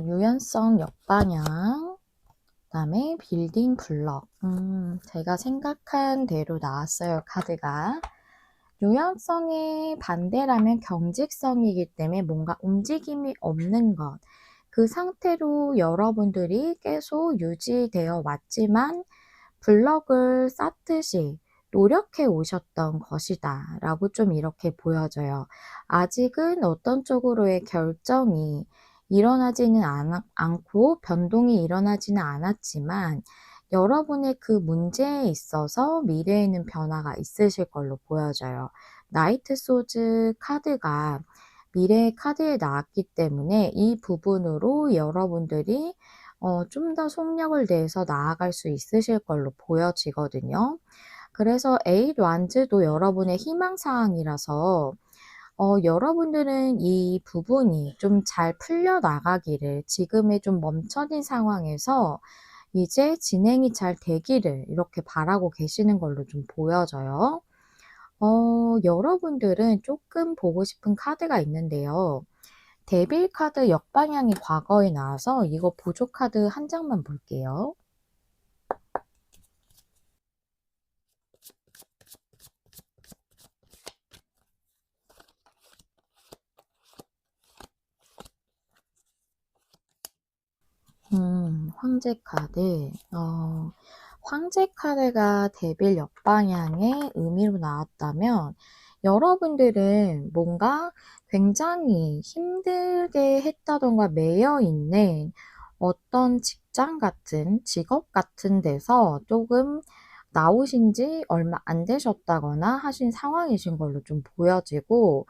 유연성 역방향, 그 다음에 빌딩 블럭. 제가 생각한 대로 나왔어요, 카드가. 유연성의 반대라면 경직성이기 때문에 뭔가 움직임이 없는 것. 그 상태로 여러분들이 계속 유지되어 왔지만 블럭을 쌓듯이 노력해 오셨던 것이다 라고 좀 이렇게 보여져요. 아직은 어떤 쪽으로의 결정이 일어나지는 않고 변동이 일어나지는 않았지만 여러분의 그 문제에 있어서 미래에는 변화가 있으실 걸로 보여져요. 나이트 소즈 카드가 미래의 카드에 나왔기 때문에 이 부분으로 여러분들이 좀 더 속력을 내서 나아갈 수 있으실 걸로 보여지거든요. 그래서 에잇 완즈도 여러분의 희망사항이라서 여러분들은 이 부분이 좀 잘 풀려나가기를, 지금의 좀 멈춰진 상황에서 이제 진행이 잘 되기를 이렇게 바라고 계시는 걸로 좀 보여져요. 여러분들은 조금 보고 싶은 카드가 있는데요. 데빌 카드 역방향이 과거에 나와서 이거 보조 카드 한 장만 볼게요. 황제 카드. 황제 카드가 데빌 역방향의 의미로 나왔다면 여러분들은 뭔가 굉장히 힘들게 했다던가 매여 있는 어떤 직장 같은, 직업 같은 데서 조금 나오신 지 얼마 안 되셨다거나 하신 상황이신 걸로 좀 보여지고,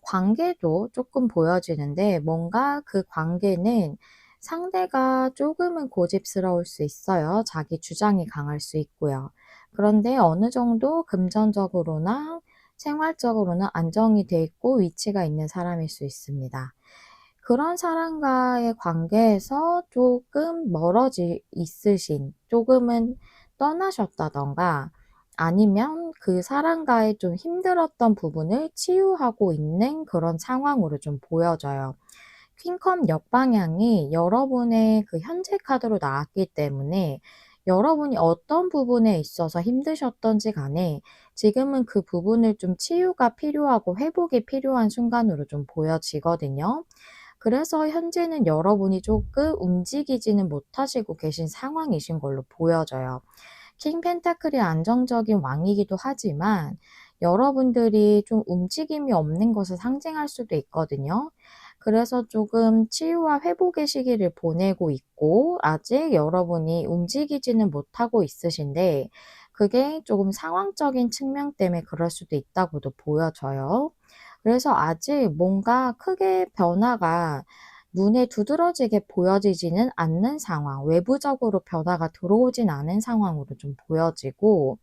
관계도 조금 보여지는데 뭔가 그 관계는 상대가 조금은 고집스러울 수 있어요. 자기 주장이 강할 수 있고요. 그런데 어느 정도 금전적으로나 생활적으로는 안정이 돼 있고 위치가 있는 사람일 수 있습니다. 그런 사람과의 관계에서 조금 멀어져 있으신, 조금은 떠나셨다던가 아니면 그 사람과의 좀 힘들었던 부분을 치유하고 있는 그런 상황으로 좀 보여져요. 퀸컵 역방향이 여러분의 그 현재 카드로 나왔기 때문에 여러분이 어떤 부분에 있어서 힘드셨던지 간에 지금은 그 부분을 좀 치유가 필요하고 회복이 필요한 순간으로 좀 보여지거든요. 그래서 현재는 여러분이 조금 움직이지는 못하시고 계신 상황이신 걸로 보여져요. 킹 펜타클이 안정적인 왕이기도 하지만 여러분들이 좀 움직임이 없는 것을 상징할 수도 있거든요. 그래서 조금 치유와 회복의 시기를 보내고 있고 아직 여러분이 움직이지는 못하고 있으신데 그게 조금 상황적인 측면 때문에 그럴 수도 있다고도 보여져요. 그래서 아직 뭔가 크게 변화가 눈에 두드러지게 보여지지는 않는 상황, 외부적으로 변화가 들어오진 않은 상황으로 좀 보여지고,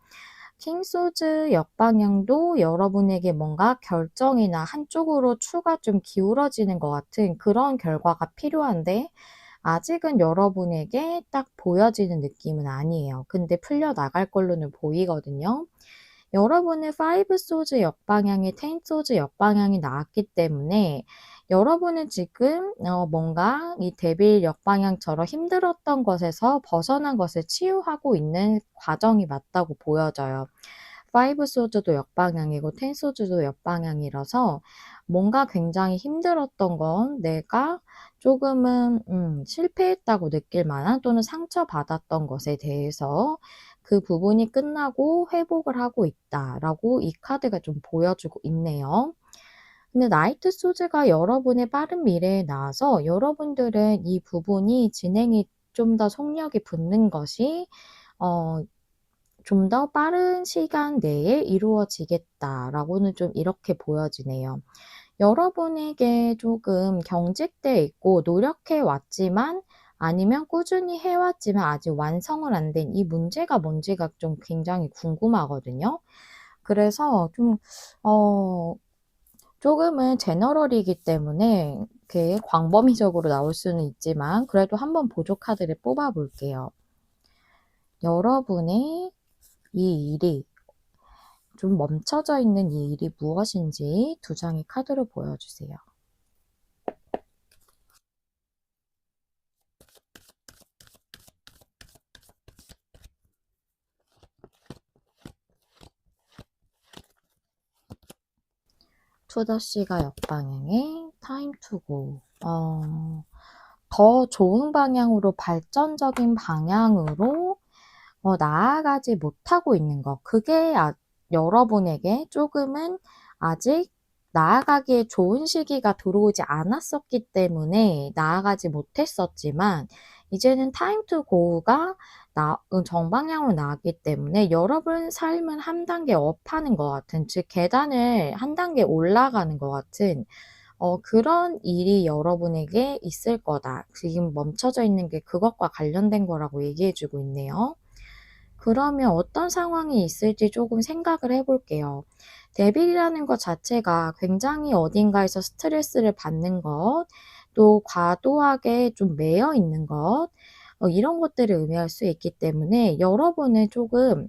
킹소즈 역방향도 여러분에게 뭔가 결정이나 한쪽으로 추가 좀 기울어지는 것 같은 그런 결과가 필요한데, 아직은 여러분에게 딱 보여지는 느낌은 아니에요. 근데 풀려나갈 걸로는 보이거든요. 여러분의 5 소즈 역방향이 10 소즈 역방향이 나왔기 때문에 여러분은 지금 뭔가 이 데빌 역방향처럼 힘들었던 것에서 벗어난 것을 치유하고 있는 과정이 맞다고 보여져요. 5 소즈도 역방향이고 10 소즈도 역방향이라서 뭔가 굉장히 힘들었던 건 내가 조금은 실패했다고 느낄 만한 또는 상처받았던 것에 대해서 그 부분이 끝나고 회복을 하고 있다라고 이 카드가 좀 보여주고 있네요. 근데 나이트 소즈가 여러분의 빠른 미래에 나와서 여러분들은 이 부분이 진행이 좀 더 속력이 붙는 것이 어 좀 더 빠른 시간 내에 이루어지겠다라고는 좀 이렇게 보여지네요. 여러분에게 조금 경직돼 있고 노력해 왔지만 아니면 꾸준히 해 왔지만 아직 완성을 안 된 이 문제가 뭔지가 좀 굉장히 궁금하거든요. 그래서 좀 어 조금은 제너럴이기 때문에 이렇게 광범위적으로 나올 수는 있지만 그래도 한번 보조 카드를 뽑아 볼게요. 여러분의 이 일이 좀 멈춰져 있는 이 일이 무엇인지 두 장의 카드로 보여주세요. 투더씨가 역방향에 타임 투고 더 좋은 방향으로 발전적인 방향으로 나아가지 못하고 있는 것. 그게 여러분에게 조금은 아직 나아가기에 좋은 시기가 들어오지 않았었기 때문에 나아가지 못했었지만 이제는 타임 투 고가 정방향으로 나왔기 때문에 여러분 삶은 한 단계 업하는 것 같은, 즉 계단을 한 단계 올라가는 것 같은 그런 일이 여러분에게 있을 거다. 지금 멈춰져 있는 게 그것과 관련된 거라고 얘기해 주고 있네요. 그러면 어떤 상황이 있을지 조금 생각을 해 볼게요. 데빌이라는 것 자체가 굉장히 어딘가에서 스트레스를 받는 것, 또 과도하게 좀 매여 있는 것, 이런 것들을 의미할 수 있기 때문에 여러분은 조금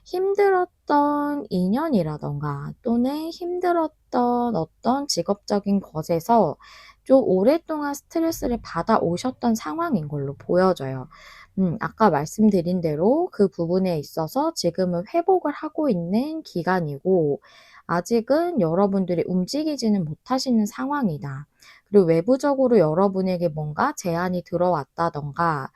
힘들었던 인연이라던가 또는 힘들었던 어떤 직업적인 것에서 좀 오랫동안 스트레스를 받아 오셨던 상황인 걸로 보여져요. 아까 말씀드린 대로 그 부분에 있어서 지금은 회복을 하고 있는 기간이고 아직은 여러분들이 움직이지는 못하시는 상황이다. 그리고 외부적으로 여러분에게 뭔가 제안이 들어왔다든가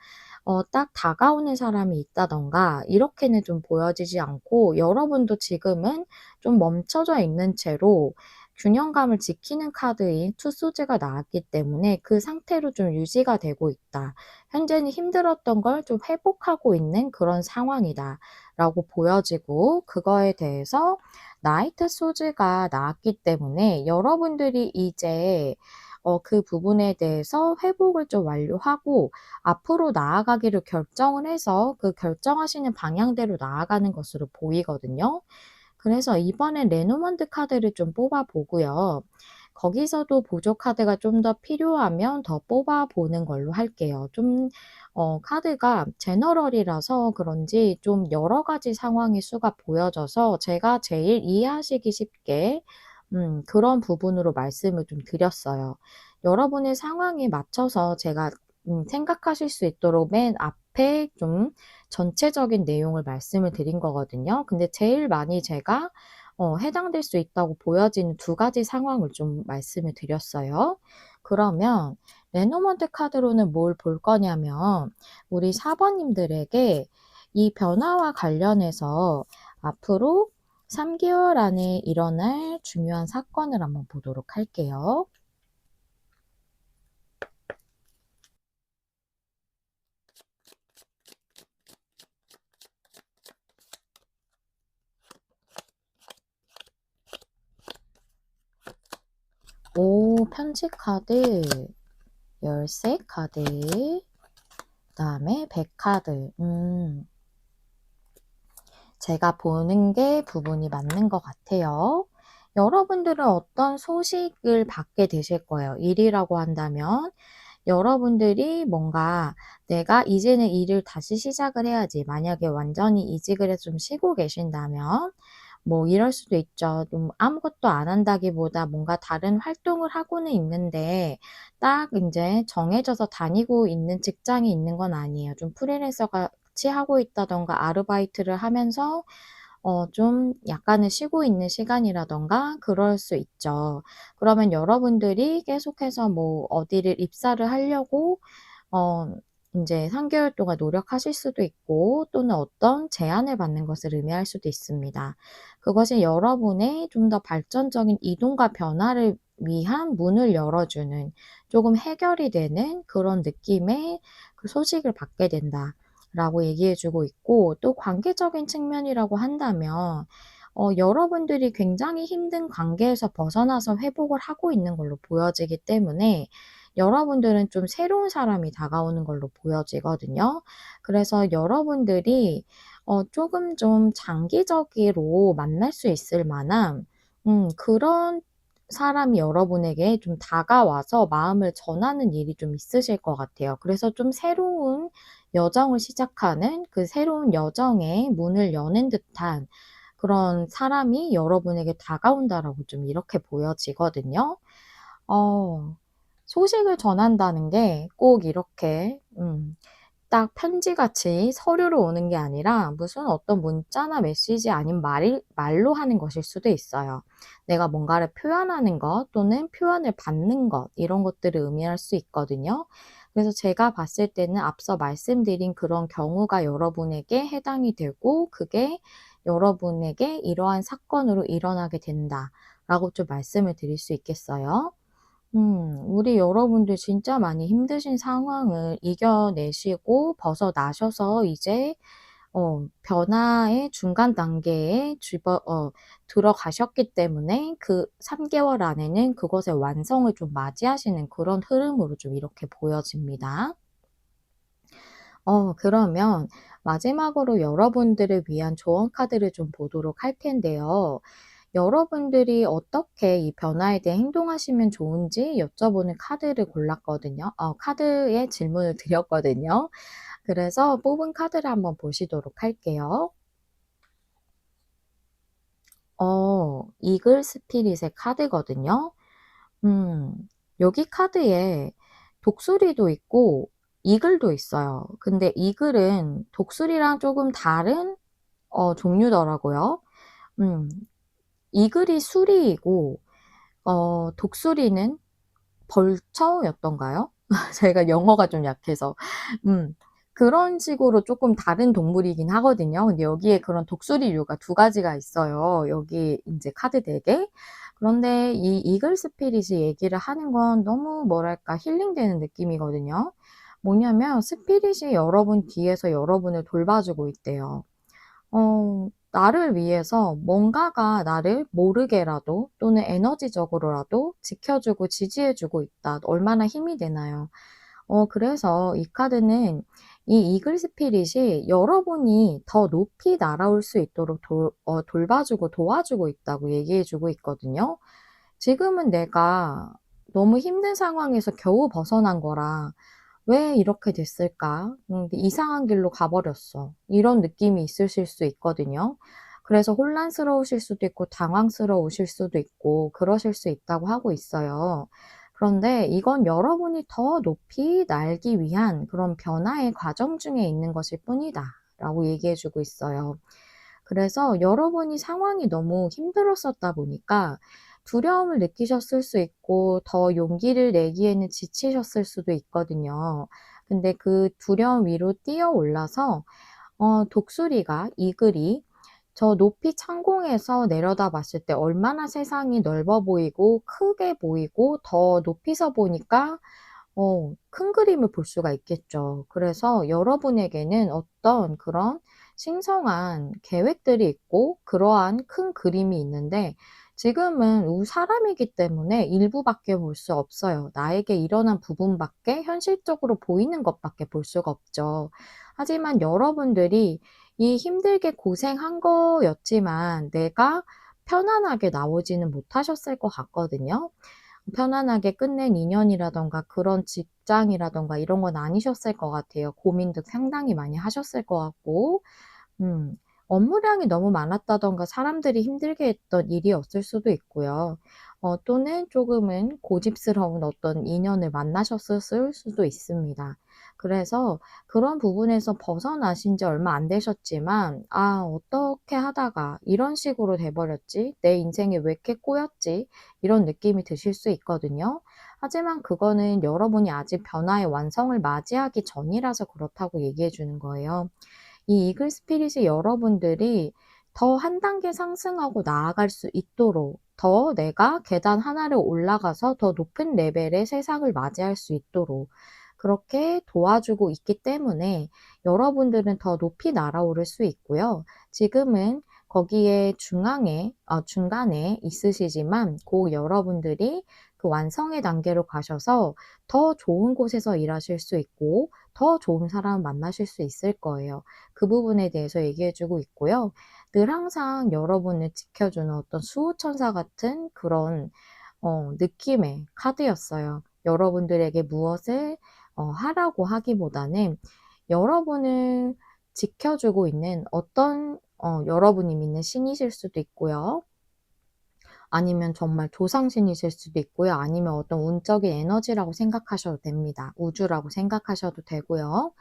딱 다가오는 사람이 있다든가 이렇게는 좀 보여지지 않고 여러분도 지금은 좀 멈춰져 있는 채로 균형감을 지키는 카드인 투소즈가 나왔기 때문에 그 상태로 좀 유지가 되고 있다. 현재는 힘들었던 걸 좀 회복하고 있는 그런 상황이다 라고 보여지고 그거에 대해서 나이트 소즈가 나왔기 때문에 여러분들이 이제 그 부분에 대해서 회복을 좀 완료하고 앞으로 나아가기를 결정을 해서 그 결정하시는 방향대로 나아가는 것으로 보이거든요. 그래서 이번엔 레노먼드 카드를 좀 뽑아 보고요. 거기서도 보조 카드가 좀 더 필요하면 더 뽑아 보는 걸로 할게요. 좀 카드가 제너럴이라서 그런지 좀 여러 가지 상황의 수가 보여져서 제가 제일 이해하시기 쉽게 그런 부분으로 말씀을 좀 드렸어요. 여러분의 상황에 맞춰서 제가 생각하실 수 있도록 맨 앞에 좀 전체적인 내용을 말씀을 드린 거거든요. 근데 제일 많이 제가 해당될 수 있다고 보여지는 두 가지 상황을 좀 말씀을 드렸어요. 그러면 레노먼트 카드로는 뭘 볼 거냐면 우리 4번 님들에게 이 변화와 관련해서 앞으로 3개월 안에 일어날 중요한 사건을 한번 보도록 할게요. 오, 편지 카드, 열쇠 카드, 그다음에 100 카드. 제가 보는 게 부분이 맞는 것 같아요. 여러분들은 어떤 소식을 받게 되실 거예요. 일이라고 한다면 여러분들이 뭔가 내가 이제는 일을 다시 시작을 해야지. 만약에 완전히 이직을 해서 좀 쉬고 계신다면 뭐 이럴 수도 있죠. 좀 아무것도 안 한다기보다 뭔가 다른 활동을 하고는 있는데 딱 인제 정해져서 다니고 있는 직장이 있는 건 아니에요. 좀 프리랜서 같이 하고 있다든가 아르바이트를 하면서 좀 약간은 쉬고 있는 시간이라든가 그럴 수 있죠. 그러면 여러분들이 계속해서 뭐 어디를 입사를 하려고 어 인제 3 개월 동안 노력하실 수도 있고 또는 어떤 제안을 받는 것을 의미할 수도 있습니다. 그것이 여러분의 좀 더 발전적인 이동과 변화를 위한 문을 열어주는 조금 해결이 되는 그런 느낌의 그 소식을 받게 된다라고 얘기해 주고 있고 또 관계적인 측면이라고 한다면 여러분들이 굉장히 힘든 관계에서 벗어나서 회복을 하고 있는 걸로 보여지기 때문에 여러분들은 좀 새로운 사람이 다가오는 걸로 보여지거든요. 그래서 여러분들이 조금 좀 장기적으로 만날 수 있을 만한 그런 사람이 여러분에게 좀 다가와서 마음을 전하는 일이 좀 있으실 것 같아요. 그래서 좀 새로운 여정을 시작하는 그 새로운 여정의 문을 여는 듯한 그런 사람이 여러분에게 다가온다라고 좀 이렇게 보여지거든요. 어 소식을 전한다는 게 꼭 이렇게 딱 편지같이 서류로 오는 게 아니라 무슨 어떤 문자나 메시지 아닌 말로 하는 것일 수도 있어요. 내가 뭔가를 표현하는 것 또는 표현을 받는 것 이런 것들을 의미할 수 있거든요. 그래서 제가 봤을 때는 앞서 말씀드린 그런 경우가 여러분에게 해당이 되고 그게 여러분에게 이러한 사건으로 일어나게 된다라고 좀 말씀을 드릴 수 있겠어요. 우리 여러분들 진짜 많이 힘드신 상황을 이겨내시고 벗어나셔서 이제 변화의 중간 단계에 들어가셨기 때문에 그 3 개월 안에는 그것의 완성을 좀 맞이하시는 그런 흐름으로 좀 이렇게 보여집니다. 그러면 마지막으로 여러분들을 위한 조언 카드를 좀 보도록 할 텐데요. 여러분들이 어떻게 이 변화에 대해 행동하시면 좋은지 여쭤보는 카드를 골랐거든요. 카드에 질문을 드렸거든요. 그래서 뽑은 카드를 한번 보시도록 할게요. 이글 스피릿의 카드거든요. 음, 여기 카드에 독수리도 있고 이글도 있어요. 근데 이글은 독수리랑 조금 다른 종류더라고요. 음, 이글이 수리이고 독수리는 벌처였던가요? 제가 영어가 좀 약해서. 음. 그런 식으로 쪼끔 다른 동물이긴 하거든요. 근데 여기에 그런 독수리류가 두 가지가 있어요, 여기 인제 카드 덱에. 그런데 이 이글 스피릿이 얘기를 하는 건 너무 뭐랄까 힐링되는 느낌이거든요. 뭐냐면 스피릿이 여러분 뒤에서 여러분을 돌봐주고 있대요. 나를 위해서 뭔가가 나를 모르게라도 또는 에너지적으로라도 지켜주고 지지해주고 있다. 얼마나 힘이 되나요? 그래서 이 카드는 이 이글 스피릿이 여러분이 더 높이 날아올 수 있도록 돌봐주고 도와주고 있다고 얘기해주고 있거든요. 지금은 내가 너무 힘든 상황에서 겨우 벗어난 거라 '왜 이렇게 됐을까? 이상한 길로 가버렸어.' 이런 느낌이 있으실 수 있거든요. 그래서 혼란스러우실 수도 있고 당황스러우실 수도 있고 그러실 수 있다고 하고 있어요. 그런데 이건 여러분이 더 높이 날기 위한 그런 변화의 과정 중에 있는 것일 뿐이다라고 얘기해 주고 있어요. 그래서 여러분이 상황이 너무 힘들었었다 보니까 두려움을 느끼셨을 수 있고 더 용기를 내기에는 지치셨을 수도 있거든요. 근데 그 두려움 위로 뛰어 올라서 독수리가 이글이 저 높이 창공에서 내려다 봤을 때 얼마나 세상이 넓어 보이고 크게 보이고 더 높이서 보니까 큰 그림을 볼 수가 있겠죠. 그래서 여러분에게는 어떤 그런 신성한 계획들이 있고 그러한 큰 그림이 있는데 지금은 사람이기 때문에 일부밖에 볼 수 없어요. 나에게 일어난 부분밖에 현실적으로 보이는 것밖에 볼 수가 없죠. 하지만 여러분들이 이 힘들게 고생한 거였지만 내가 편안하게 나오지는 못하셨을 것 같거든요. 편안하게 끝낸 인연이라든가 그런 직장이라든가 이런 건 아니셨을 것 같아요. 고민도 상당히 많이 하셨을 것 같고 음 업무량이 너무 많았다든가 사람들이 힘들게 했던 일이었을 수도 있고요. 또는 조금은 고집스러운 어떤 인연을 만나셨을 수도 있습니다. 그래서 그런 부분에서 벗어나신 지 얼마 안 되셨지만 '아 어떻게 하다가 이런 식으로 돼 버렸지? 내 인생에 왜 이렇게 꼬였지?' 이런 느낌이 드실 수 있거든요. 하지만 그거는 여러분이 아직 변화의 완성을 맞이하기 전이라서 그렇다고 얘기해 주는 거예요. 이 이글 스피릿이 여러분들이 더 한 단계 상승하고 나아갈 수 있도록 더 내가 계단 하나를 올라가서 더 높은 레벨의 세상을 맞이할 수 있도록 그렇게 도와주고 있기 때문에 여러분들은 더 높이 날아오를 수 있고요. 지금은 거기에 중간에 있으시지만 고 여러분들이 그 완성의 단계로 가셔서 더 좋은 곳에서 일하실 수 있고 더 좋은 사람을 만나실 수 있을 거예요. 그 부분에 대해서 얘기해 주고 있고요. 늘 항상 여러분을 지켜주는 어떤 수호천사 같은 그런 느낌의 카드였어요. 여러분들에게 무엇을 하라고 하기보다는 여러분을 지켜주고 있는 어떤 여러분이 믿는 신이실 수도 있고요. 아니면 정말 조상신이실 수도 있고요. 아니면 어떤 운적인 에너지라고 생각하셔도 됩니다. 우주라고 생각하셔도 되고요.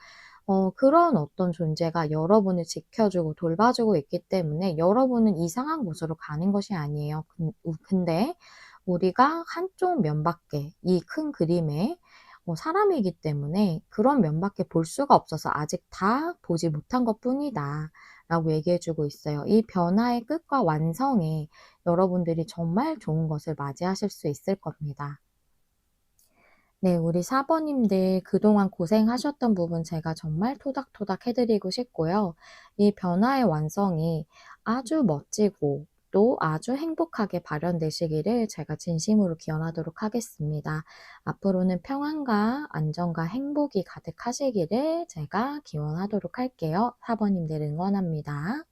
그런 어떤 존재가 여러분을 지켜주고 돌봐주고 있기 때문에 여러분은 이상한 곳으로 가는 것이 아니에요. 근데 우리가 한쪽 면밖에 이 큰 그림에 사람이기 때문에 그런 면밖에 볼 수가 없어서 아직 다 보지 못한 것뿐이다 라고 얘기해 주고 있어요. 이 변화의 끝과 완성에 여러분들이 정말 좋은 것을 맞이하실 수 있을 겁니다. 네, 우리 사번님들 그동안 고생하셨던 부분 제가 정말 토닥토닥 해드리고 싶고요. 이 변화의 완성이 아주 멋지고 또 아주 행복하게 발현되시기를 제가 진심으로 기원하도록 하겠습니다. 앞으로는 평안과 안정과 행복이 가득하시기를 제가 기원하도록 할게요. 사번님들 응원합니다.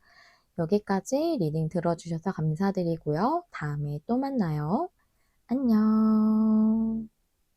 여기까지 리딩 들어주셔서 감사드리고요. 다음에 또 만나요. 안녕.